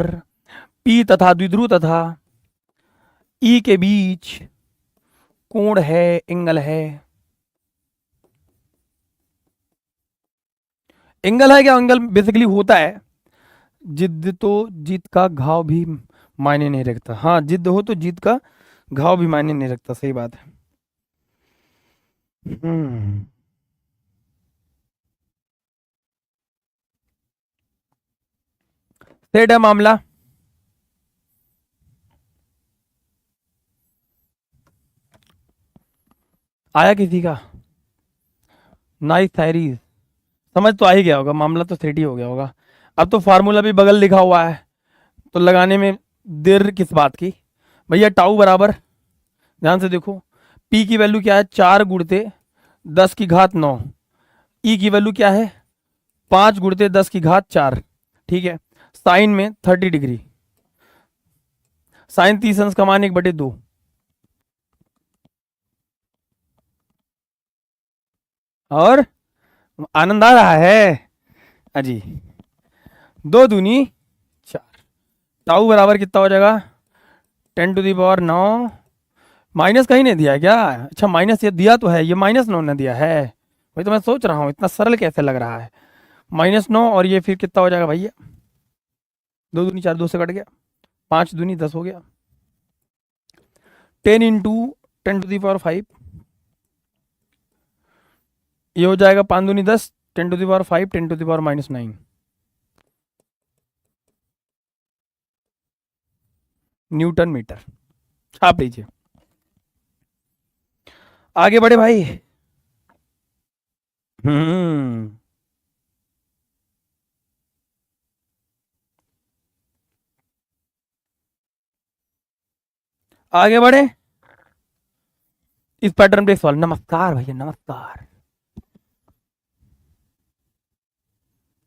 पी तथा द्विध्रुव तथा ई के बीच कोण है, एंगल है। एंगल है क्या, एंगल बेसिकली होता है जिद, तो जीत का घाव भी मायने नहीं रखता। हाँ जिद हो तो जीत का घाव भी मायने नहीं रखता, सही बात है। सेट है मामला। आया किसी का, नाइस थायरीज, समझ तो आ ही गया होगा, मामला तो सेट ही हो गया होगा। अब तो फार्मूला भी बगल लिखा हुआ है तो लगाने में देर किस बात की। भैया टाउ बराबर, ध्यान से देखो, पी की वैल्यू क्या है 4 गुणित 10 की घात 9, ई की वैल्यू क्या है 5 गुणित 10 की घात 4। ठीक है, साइन में 30 डिग्री, साइन 30 अंश का मान 1/2, और आनंद आ रहा है अजी, 2 दूनी 4, टाउ बराबर कितना हो जाएगा 10⁻9, माइनस कहीं नहीं दिया है क्या, अच्छा माइनस ये दिया तो है, ये -9 ने दिया है, वही तो मैं सोच रहा हूँ इतना सरल कैसे लग रहा है। -9 और ये फिर कितना हो जाएगा भैया, 2 दूनी 4, 2 से कट गया, 5 दूनी 10 हो गया, 10 इंटू 10⁵, ये हो जाएगा 5 दूनी 10, 10⁵, 10⁻⁹ न्यूटन मीटर। छाप लीजिए, आगे बढ़े भाई। आगे बढ़े, इस पैटर्न पे सवाल। नमस्कार भैया नमस्कार,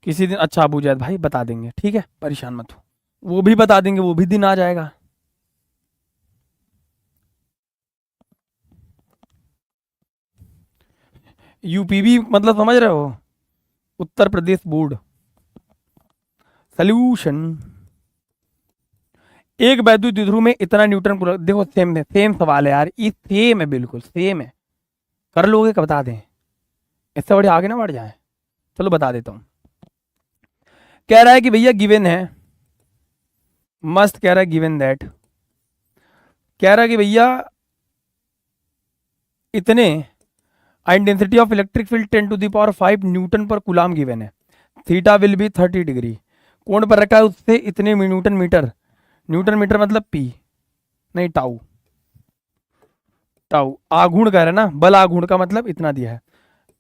किसी दिन अच्छा अबू जैद भाई बता देंगे, ठीक है, परेशान मत हो, वो भी बता देंगे, वो भी दिन आ जाएगा। यूपीबी मतलब समझ रहे हो, उत्तर प्रदेश बोर्ड। सोल्यूशन, एक वैद्युत द्विध्रुव में इतना न्यूटन कूलम, देखो सेम है, सेम सवाल है यार, ये सेम है, बिल्कुल सेम है, कर लोगे क्या, बता दें, इससे बड़े आगे ना बढ़ जाए। चलो बता देता हूं। कह रहा है कि भैया गिवन है, मस्त कह रहा है गिवन दैट, कह रहा है कि भैया इतने intensity of electric field 10⁵ Newton पर कूलाम गिवन है, थीटा विल बी 30 डिग्री, कोण पर रखा है उससे इतने न्यूटन मीटर, न्यूटन मीटर मतलब पी नहीं टाउ, टाउ आघूर्ण कह रहे हैं ना, बल आघूर्ण का मतलब इतना दिया है,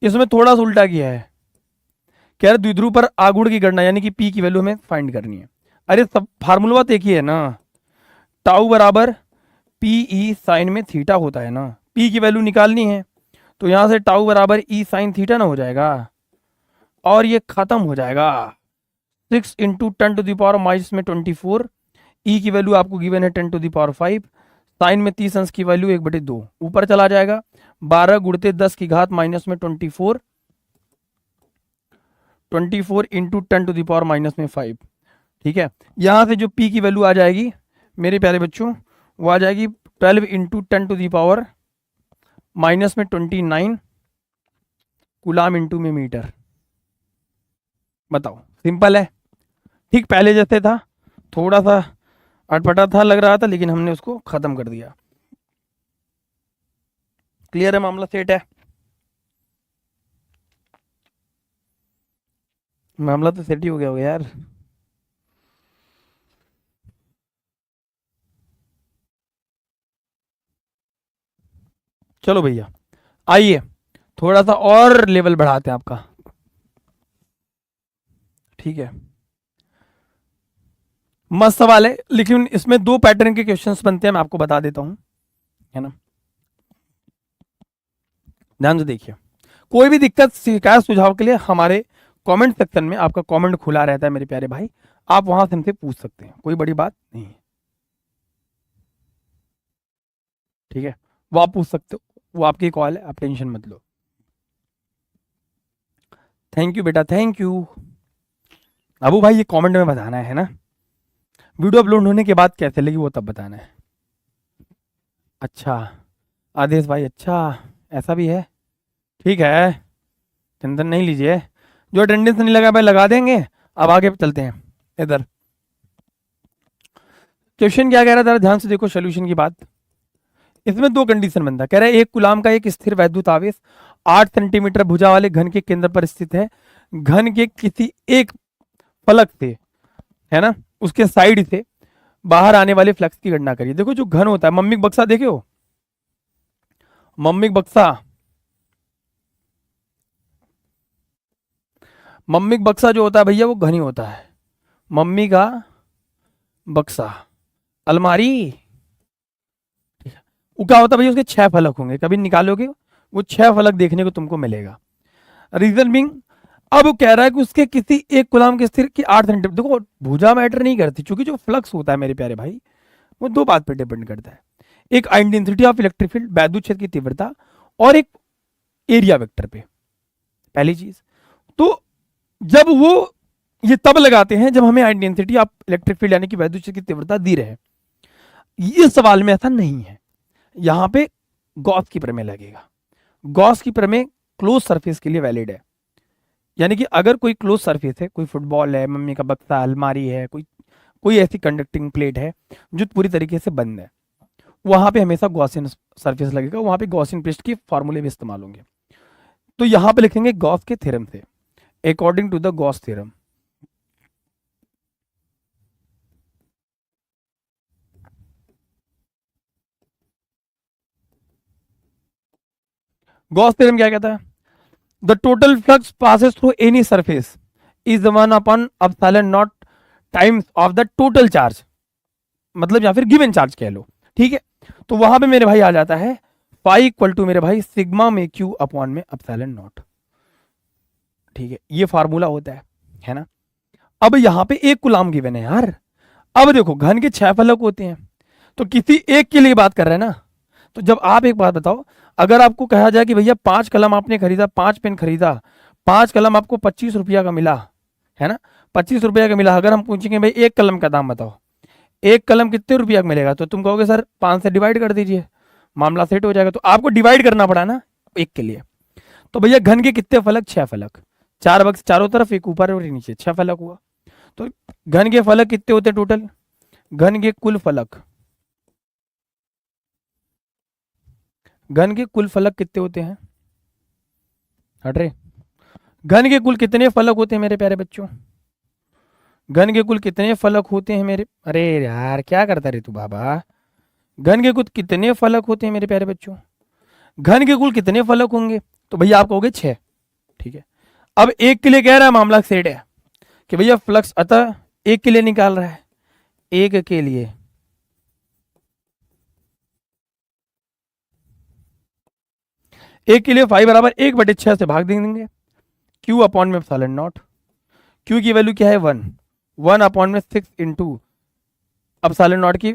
इसमें थोड़ा सा उल्टा किया है, कह रहे द्विध्रुव पर आघूर्ण की गणना यानी कि पी की वैल्यू हमें फाइंड करनी है। अरे सब फार्मूला एक ही है ना, टाउ बराबर पी ई साइन में थीटा होता है ना, पी की वैल्यू निकालनी है तो यहां से टाउ बराबर ई साइन थीटा ना हो जाएगा, और ये खत्म हो जाएगा 6 इंटू 10⁻⁻24, ई की वैल्यू आपको गिवन है 10⁵, साइन में 30 अंश की वैल्यू 1/2 ऊपर चला जाएगा, 12 गुणते 10 की घात -24, 24 इंटू 10⁻⁻5, ठीक है। यहां से जो पी की वैल्यू आ जाएगी मेरे प्यारे बच्चों, वो आ जाएगी 12 इंटू 10⁻⁻29 कूलाम इंटू में मीटर। बताओ, सिंपल है, ठीक पहले जैसे था, थोड़ा सा अटपटा था लग रहा था, लेकिन हमने उसको खत्म कर दिया। क्लियर है, मामला सेट है, मामला तो सेट ही हो गया होगा यार। चलो भैया आइए थोड़ा सा और लेवल बढ़ाते हैं आपका, ठीक है, मस्त सवाल है, लेकिन इसमें 2 पैटर्न के क्वेश्चंस बनते हैं, मैं आपको बता देता हूं, है ना, ध्यान से देखिए। कोई भी दिक्कत शिकायत सुझाव के लिए हमारे कमेंट सेक्शन में आपका कमेंट खुला रहता है मेरे प्यारे भाई, आप वहां से हमसे पूछ सकते हैं, कोई बड़ी बात नहीं है, ठीक है, वो आप पूछ सकते हो, वो आपकी कॉल है, आप टेंशन मत लो। थैंक यू बेटा, थैंक यू। अबू भाई ये कमेंट में बताना है ना, वीडियो अपलोड होने के बाद कैसे लगी वो तब बताना है। अच्छा आदेश भाई, अच्छा ऐसा भी है, ठीक है, टेंशन नहीं लीजिए, जो अटेंडेंस नहीं लगा भाई लगा देंगे। अब आगे चलते हैं इधर, क्वेश्चन क्या कह रहा था, ध्यान से देखो सोल्यूशन की बात। इसमें 2 कंडीशन बनता है, कह रहा है एक कूलाम का एक स्थिर वैद्युत आवेश 8 सेंटीमीटर भुजा वाले घन के केंद्र पर स्थित है, घन के किसी एक फलक से, है ना, उसके साइड से बाहर आने वाले फ्लक्स की गणना करिए। देखो जो घन होता है, मम्मी बक्सा देखे हो, मम्मी बक्सा, मम्मी बक्सा जो होता है भैया वो घन ही होता है, मम्मी का बक्सा, अलमारी, वो क्या होता है भैया, उसके 6 फलक होंगे, कभी निकालोगे वो 6 फलक देखने को तुमको मिलेगा। रीजन बिंग, अब वो कह रहा है कि उसके किसी एक कूलाम के स्थिर की 8 सेंटीमीटर, देखो भुजा मैटर नहीं करती, क्योंकि जो फ्लक्स होता है मेरे प्यारे भाई वो 2 बात पर डिपेंड करता है, एक इंटेंसिटी ऑफ इलेक्ट्रिक फील्ड वैद्युत क्षेत्र की तीव्रता, और एक एरिया वेक्टर पे, पहली चीज। तो जब वो ये तब लगाते हैं जब हमें इंटेंसिटी ऑफ इलेक्ट्रिक फील्ड यानी कि वैद्युत क्षेत्र की तीव्रता दी रहे, इस सवाल में ऐसा नहीं है, यहां पे गॉस की प्रमेय लगेगा, गॉस की प्रमेय क्लोज सरफेस के लिए वैलिड है, यानी कि अगर कोई क्लोज सरफेस है, कोई फुटबॉल है, मम्मी का बक्सा, अलमारी है, कोई कोई ऐसी कंडक्टिंग प्लेट है जो पूरी तरीके से बंद है, वहां पे हमेशा गॉसियन सरफेस लगेगा, वहां पे गॉसियन पृष्ठ के फॉर्मूले भी इस्तेमाल होंगे। तो यहां पे लिखेंगे गॉस के थ्योरम से, according to the Gauss theorem. Gauss theorem क्या कहता है, the total flux passes through any surface is 1/ε0 times of the total charge, मतलब या फिर गिवन चार्ज कह लो, ठीक है। तो वहां पे मेरे भाई आ जाता है फाई इक्वल टू मेरे भाई सिग्मा में क्यू अपॉन में ε0, ठीक है, ये फार्मूला होता है, है ना। अब यहाँ पे एक कूलाम गिवन है यार। अब देखो घन के 6 फलक होते हैं, तो किसी एक के लिए बात कर रहे हैं ना। तो जब आप एक बात बताओ, अगर आपको कहा जाए कि भैया 5 कलम आपने खरीदा, 5 पेन खरीदा, 5 कलम आपको 25 रुपया का मिला, है ना, 25 रुपया का मिला। अगर हम पूछेंगे भाई एक कलम का दाम बताओ, एक कलम कितने रुपया का मिलेगा, तो तुम कहोगे सर 5 से डिवाइड कर दीजिए, मामला सेट हो जाएगा। तो आपको डिवाइड करना पड़ा ना एक के लिए। तो भैया घन के कितने फलक, 6 फलक, 4 बक्स चारों तरफ, एक ऊपर और एक नीचे, 6 फलक हुआ। तो घन के फलक कितने होते हैं टोटल, घन के कुल फलक, घन के कुल फलक कितने होते हैं, हट रहे, घन के कुल कितने फलक होते हैं मेरे प्यारे बच्चों, घन के कुल कितने फलक होते हैं मेरे, अरे यार क्या करता रे तू बाबा, घन के कुल कितने फलक होते हैं मेरे प्यारे बच्चों, घन के कुल कितने फलक होंगे, तो भैया आप कहोगे 6, ठीक है। अब एक के लिए कह रहा है, मामला सेट है कि भैया फ्लक्स, अतः एक के लिए निकाल रहा है, एक के लिए फाइव बराबर 1/6 से भाग देंगे, क्यू अपॉन में एप्सिलॉन नॉट, क्यू की वैल्यू क्या है 1, 1 अपॉन में 6 इंटू एप्सिलॉन नॉट की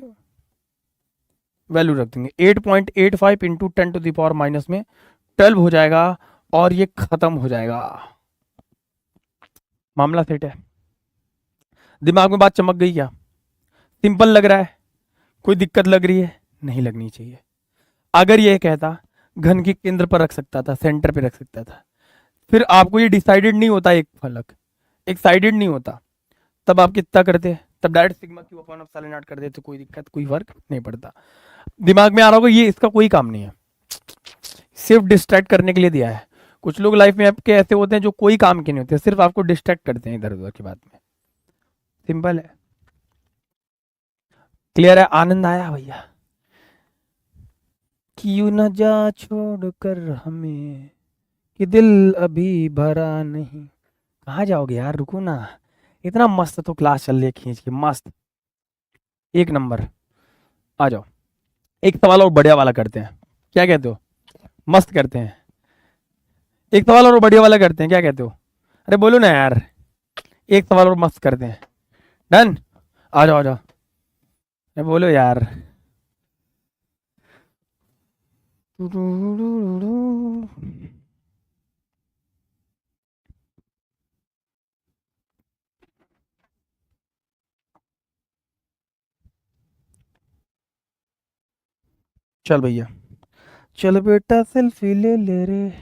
वैल्यू रख देंगे, 8.85 इंटू 10⁻⁻, में 12 हो जाएगा और ये खत्म हो जाएगा। मामला सेट है। दिमाग में बात चमक गई क्या, सिंपल लग रहा है, कोई दिक्कत लग रही है, नहीं लगनी चाहिए। अगर ये कहता घन के केंद्र पर रख सकता था, सेंटर पे रख सकता था, फिर आपको ये डिसाइडेड नहीं होता, एक फलक एक साइडेड नहीं होता, तब आप कितना करते, तब direct sigma Q upon epsilon not कर देते, कोई दिक्कत कोई फर्क नहीं पड़ता। दिमाग में आ रहा होगा ये इसका कोई काम नहीं है, सिर्फ डिस्ट्रैक्ट करने के लिए दिया है। कुछ लोग लाइफ में आपके ऐसे होते हैं जो कोई काम के नहीं होते, सिर्फ आपको डिस्ट्रैक्ट करते हैं इधर उधर की बात में। सिंपल है, क्लियर है, आनंद आया भैया। क्यों न जा छोड़ कर हमें, कि दिल अभी भरा नहीं। कहाँ जाओगे यार, रुको ना, इतना मस्त तो क्लास चल रही है खींच के, मस्त एक नंबर। आ जाओ, एक सवाल और बढ़िया वाला करते हैं, क्या कहते हो, मस्त करते हैं, एक सवाल और बढ़िया वाला करते हैं, क्या कहते हो, अरे बोलो ना यार, एक सवाल और मस्त करते हैं, डन, आ जाओ आ जाओ, अरे बोलो यार। चल भैया, चल बेटा सेल्फी ले ले रे।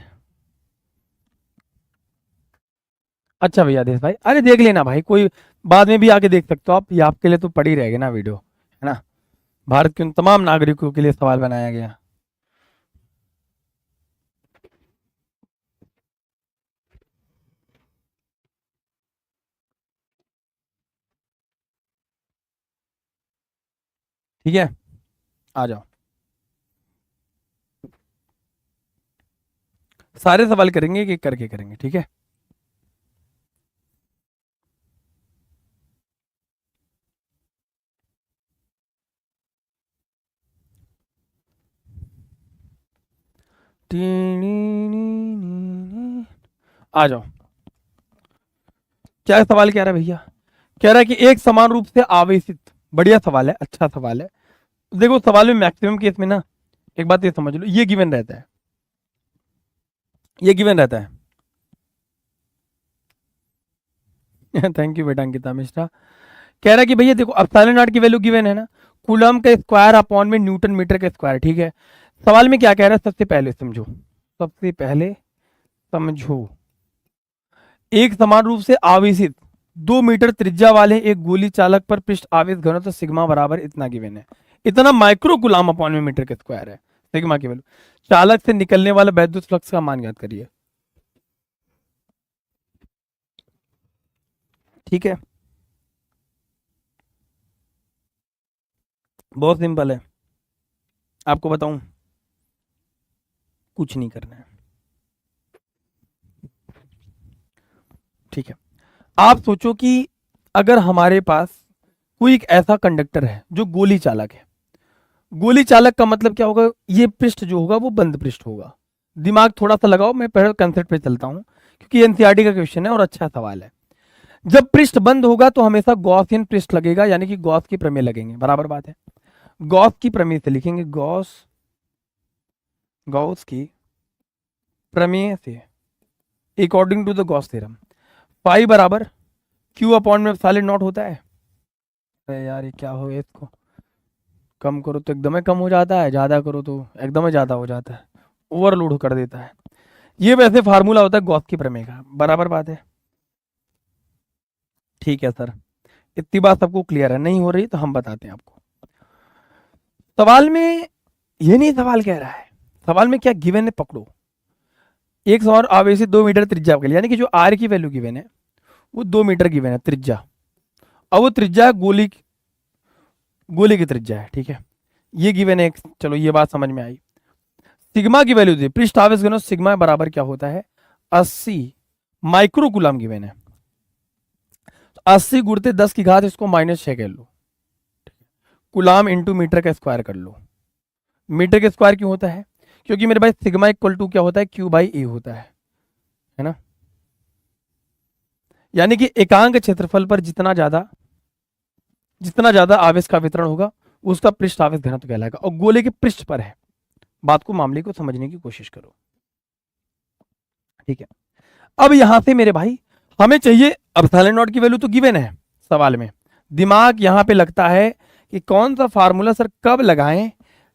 अच्छा भैया देश भाई, अरे देख लेना भाई, कोई बाद में भी आके देख सकते हो आप, ये आपके लिए तो पड़ी रहेगी ना वीडियो, है ना। भारत के उन तमाम नागरिकों के लिए सवाल बनाया गया। ठीक है, आ जाओ, सारे सवाल करेंगे, एक एक करके करेंगे, ठीक है। आ जाओ, क्या सवाल कह रहा है भैया, कह रहा है कि एक समान रूप से आवेशित, बढ़िया सवाल है, अच्छा सवाल है। देखो सवाल में मैक्सिमम केस में ना, एक बात ये समझ लो, ये गिवन रहता है, ये गिवन रहता है। थैंक यू बेटा अंकिता मिश्रा। कह रहा है कि भैया देखो एप्सिलॉन नॉट की वैल्यू गिवन है ना, कूलम का स्क्वायर अपॉन में न्यूटन मीटर का स्क्वायर, ठीक है। सवाल में क्या कह रहा है, सबसे पहले समझो, सबसे पहले समझो, एक समान रूप से आवेशित 2 मीटर त्रिज्या वाले एक गोली चालक पर पृष्ठ आवेश घनत्व सिग्मा बराबर इतना गिवन है, इतना माइक्रो कूलम अपॉन में मीटर का स्क्वायर है सिग्मा की वैल्यू। चालक से निकलने वाला वैद्युत फ्लक्स का मान ज्ञात करिए, ठीक है, बहुत सिंपल है, आपको बताऊं, कुछ नहीं करना है, ठीक है। आप सोचो कि अगर हमारे पास कोई एक ऐसा कंडक्टर है जो गोली चालक है, गोली चालक का मतलब क्या होगा, ये पृष्ठ जो होगा वो बंद पृष्ठ होगा। दिमाग थोड़ा सा लगाओ, मैं पहले कंसेप्ट पे चलता हूं, क्योंकि एनसीईआरटी का क्वेश्चन है और अच्छा सवाल है। जब पृष्ठ बंद होगा तो हमेशा गॉसियन पृष्ठ लगेगा, यानी कि गॉस की प्रमेय लगेंगे, बराबर बात है। गॉस की प्रमेय से लिखेंगे, गॉस की प्रमेय से, according to the Gauss theorem, pi बराबर क्यू अपॉन में एप्सिलॉन नॉट होता है। अरे यार ये क्या हो गया, इसको कम करो तो एकदम ही कम हो जाता है, ज्यादा करो तो एकदम ही ज्यादा हो जाता है, ओवरलोड कर देता है। ये वैसे फार्मूला होता है गॉस की प्रमेय का, बराबर बात है। ठीक है सर, इतनी बात सबको क्लियर है, नहीं हो रही तो हम बताते हैं आपको। सवाल में ये नहीं सवाल कह रहा है, सवाल में क्या गिवन है, पकड़ो। एक सौर आवेशित 2 मीटर त्रिज्या के लिए, यानी कि जो आर की वैल्यू गिवन है वो 2 मीटर गिवन है त्रिज्या, अब वो त्रिज्या गोली की त्रिज्या है, ठीक है, ये गिवन है। चलो ये बात समझ में आई। सिग्मा की वैल्यू दी, पृष्ठ आवेश घनत्व सिग्मा बराबर क्या होता है, 80 माइक्रो कूलम गिवन है। 80 गुणते 10 की घात, इसको -6 कह लो, कूलम इंटू मीटर का स्क्वायर कर लो। मीटर का स्क्वायर क्यों होता है, क्योंकि मेरे पास सिग्मा इक्वल टू क्या होता है, क्यू बाई ए होता है ना। यानी कि एकांक क्षेत्रफल पर जितना ज्यादा आवेश का वितरण होगा उसका पृष्ठ आवेश घनत्व कहलाएगा, और गोले के पृष्ठ पर है। बात को, मामले को समझने की कोशिश करो, ठीक है। अब यहां से मेरे भाई हमें चाहिए, अब एप्सिलॉन नॉट की वैल्यू तो गिवन है सवाल में, दिमाग यहां पे लगता है कि कौन सा फार्मूला सर कब लगाएं,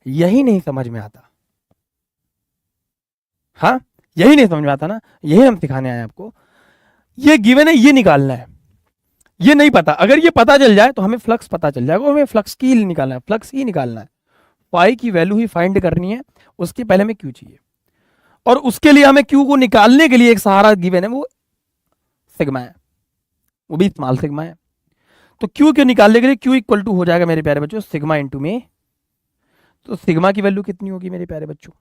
यही नहीं समझ में आता। हाँ, यही नहीं समझ में आता ना, यही हम सिखाने आए आपको। ये गिवन है, ये निकालना है, ये नहीं पता, अगर ये पता चल जाए तो हमें फ्लक्स पता चल जाएगा, हमें फ्लक्स की निकालना है, फ्लक्स ही निकालना है, पाई की वैल्यू ही फाइंड करनी है, उसके पहले हमें क्यू चाहिए, और उसके लिए हमें क्यू को निकालने के लिए एक सहारा गिवन है, वो सिग्मा है, वो भी स्मॉल सिग्मा है। तो क्यू के निकालने के लिए क्यू इक्वल टू हो जाएगा मेरे प्यारे बच्चों सिग्मा इंटू में, तो सिग्मा की वैल्यू कितनी होगी मेरे प्यारे बच्चों,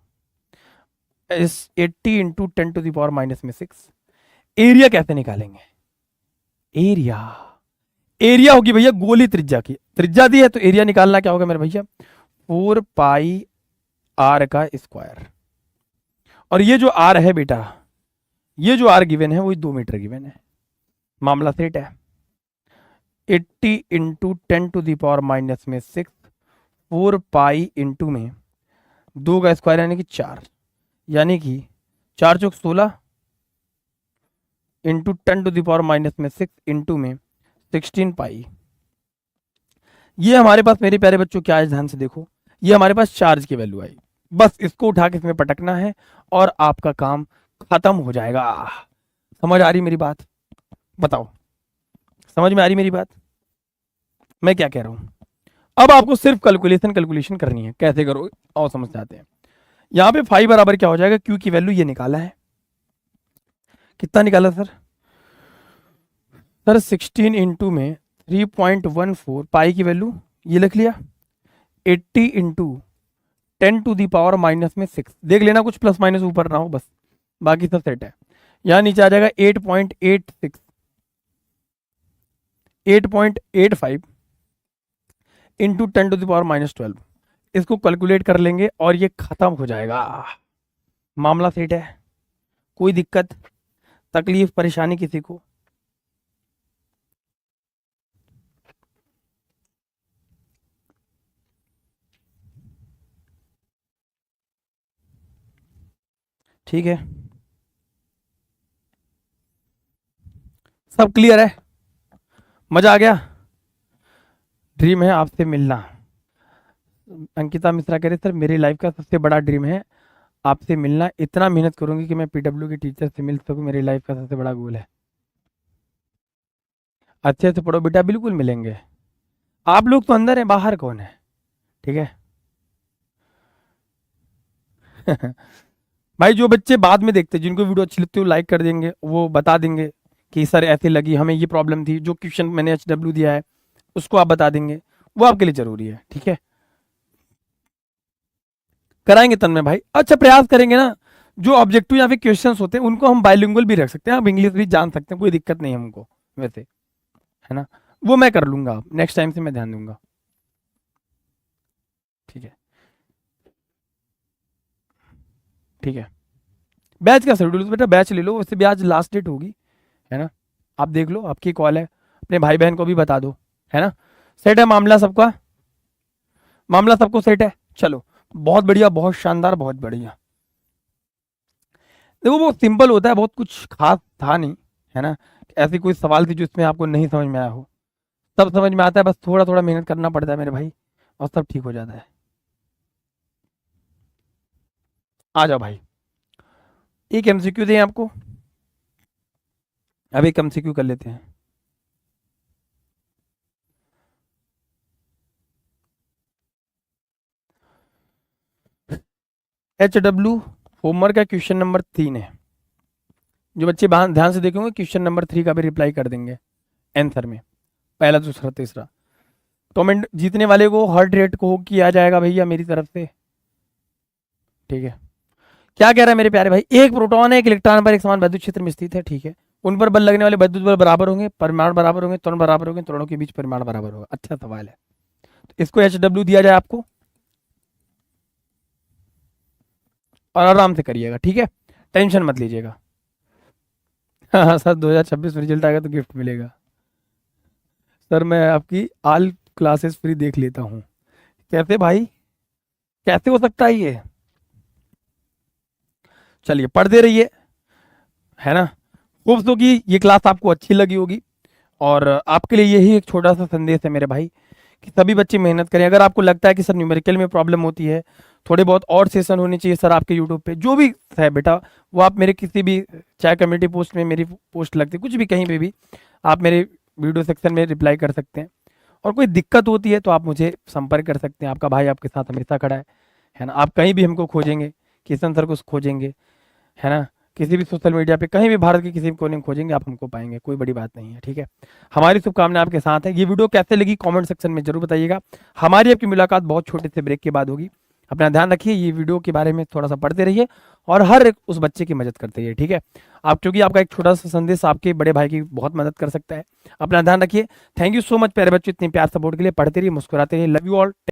इस 80 इंटू 10⁻⁻6। एरिया कैसे निकालेंगे, एरिया होगी भैया गोली त्रिज्या की, त्रिज्या दी है तो एरिया निकालना क्या होगा मेरे भैया, 4 पाई आर का स्क्वायर, और ये जो आर है बेटा, ये जो आर गिवन है वही 2 मीटर गिवन है, मामला सेट है। 80 इंटू 10⁻⁻6, 4 पाई इंटू में 2 का स्क्वायर यानी कि 4, यानी कि 4 चौक 16 इंटू 10⁻⁻6 इंटू में 16 पाई। ये हमारे पास मेरे प्यारे बच्चों क्या है, ध्यान से देखो, ये हमारे पास चार्ज की वैल्यू आई, बस इसको उठा के इसमें पटकना है और आपका काम खत्म हो जाएगा। समझ आ रही मेरी बात, बताओ, समझ में आ रही मेरी बात, मैं क्या कह रहा हूं। अब आपको सिर्फ कैलकुलेशन करनी है, कैसे करो और समझ जाते हैं। यहां पे फाई बराबर क्या हो जाएगा, क्यू की वैल्यू ये निकाला है, कितना निकाला सर, 16 इंटू में 3.14, पाई की वैल्यू ये लिख लिया, 80 इंटू 10⁻⁻6, देख लेना कुछ प्लस माइनस ऊपर ना हो बस, बाकी सब सेट है। यहां नीचे आ जाएगा 8.85 इंटू 10⁻12, इसको कैलकुलेट कर लेंगे और ये खत्म हो जाएगा, मामला सेट है। कोई दिक्कत तकलीफ परेशानी किसी को, ठीक है, सब क्लियर है, मजा आ गया। ड्रीम है आपसे मिलना, अंकिता मिश्रा कह रहे सर मेरी लाइफ का सबसे बड़ा ड्रीम है आपसे मिलना, इतना मेहनत करूंगी कि मैं पीडब्ल्यू की टीचर से मिल सकूं, मेरी लाइफ का सबसे बड़ा गोल है। अच्छे से पढ़ो बेटा, बिल्कुल मिलेंगे, आप लोग तो अंदर हैं, बाहर कौन है, ठीक है। भाई जो बच्चे बाद में देखते, जिनको वीडियो अच्छी लगती है वो लाइक कर देंगे, वो बता देंगे कि सर ऐसे लगी हमें, ये प्रॉब्लम थी, जो क्वेश्चन मैंने HW दिया है उसको आप बता देंगे, वो आपके लिए जरूरी है, ठीक है। कराएंगे तन में भाई, अच्छा प्रयास करेंगे ना, जो ऑब्जेक्टिव या फिर क्वेश्चंस होते हैं उनको हम बाइलिंगुअल भी रख सकते हैं, आप इंग्लिश भी जान सकते हैं, कोई दिक्कत नहीं है हमको वैसे, है ना, वो मैं कर लूंगा, नेक्स्ट टाइम से मैं ध्यान दूंगा, ठीक है, ठीक है। बैच का शेड्यूल बेटा बैच ले लो, वैसे भी आज लास्ट डेट होगी, है ना, आप देख लो, आपकी कॉल है, अपने भाई बहन को भी बता दो, है ना। सेट है मामला सबका, मामला सबको सेट है। चलो बहुत बढ़िया, बहुत शानदार, बहुत बढ़िया। देखो बहुत सिंपल होता है, बहुत कुछ खास था नहीं, है ना। ऐसी कोई सवाल थी जो इसमें आपको नहीं समझ में आया हो, सब समझ में आता है, बस थोड़ा थोड़ा मेहनत करना पड़ता है मेरे भाई, और सब ठीक हो जाता है। आ जाओ भाई, एक एमसीक्यू दें आपको, अब एक एमसीक्यू कर लेते हैं। HW होमवर्क का क्वेश्चन नंबर 3 है। जो बच्चे ध्यान से देखेंगे क्वेश्चन नंबर 3 का भी रिप्लाई कर देंगे आंसर में, पहला दूसरा तीसरा। कमेंट जीतने वाले को हार्ट रेट को किया जाएगा भैया मेरी तरफ से, ठीक है। क्या कह रहा है मेरे प्यारे भाई, एक प्रोटॉन है एक इलेक्ट्रॉन पर एक समान वैद्युत क्षेत्र में स्थित है, ठीक है। उन पर बल लगने वाले वैद्युत बल बराबर होंगे, परिमाण बराबर होंगे, त्वरण बराबर होंगे, त्वरणों के बीच परिमाण बराबर होगा। अच्छा सवाल है, तो इसको HW दिया जाए आपको, और आराम से करिएगा, ठीक है, टेंशन मत लीजिएगा। हाँ सर 2026 में रिजल्ट आएगा तो गिफ्ट मिलेगा। सर मैं आपकी ऑल क्लासेस फ्री देख लेता हूँ। कैसे भाई, कैसे हो सकता है ये। चलिए पढ़ते रहिए, है ना। होप्स होगी ये क्लास आपको अच्छी लगी होगी, और आपके लिए यही एक छोटा सा संदेश है मेरे भाई, कि सभी बच्चे मेहनत करें। अगर आपको लगता है कि सर न्यूमेरिकल में प्रॉब्लम होती है, थोड़े बहुत और सेशन होने चाहिए सर आपके यूट्यूब पे, जो भी है बेटा, वो आप मेरे किसी भी, चाहे कम्युनिटी पोस्ट में मेरी पोस्ट लगती है, कुछ भी कहीं पे भी आप मेरे वीडियो सेक्शन में रिप्लाई कर सकते हैं। और कोई दिक्कत होती है तो आप मुझे संपर्क कर सकते हैं, आपका भाई आपके साथ हमेशा खड़ा है ना। आप कहीं भी हमको खोजेंगे, किशन सर को खोजेंगे, है ना, किसी भी सोशल मीडिया पे कहीं भी भारत के किसी भी कोने में खोजेंगे आप हमको पाएंगे, कोई बड़ी बात नहीं है, ठीक है। हमारी शुभकामनाएं आपके साथ है। ये वीडियो कैसे लगी कमेंट सेक्शन में जरूर बताइएगा। हमारी आपकी मुलाकात बहुत छोटे से ब्रेक के बाद होगी। अपना ध्यान रखिए, ये वीडियो के बारे में थोड़ा सा पढ़ते रहिए, और हर एक उस बच्चे की मदद करते रहिए, ठीक है। आप, क्योंकि आपका एक छोटा सा संदेश आपके बड़े भाई की बहुत मदद कर सकता है। अपना ध्यान रखिए। थैंक यू सो मच प्यारे बच्चों, इतने प्यार सपोर्ट के लिए। पढ़ते रहिए, मुस्कुराते रहिए। Love you all.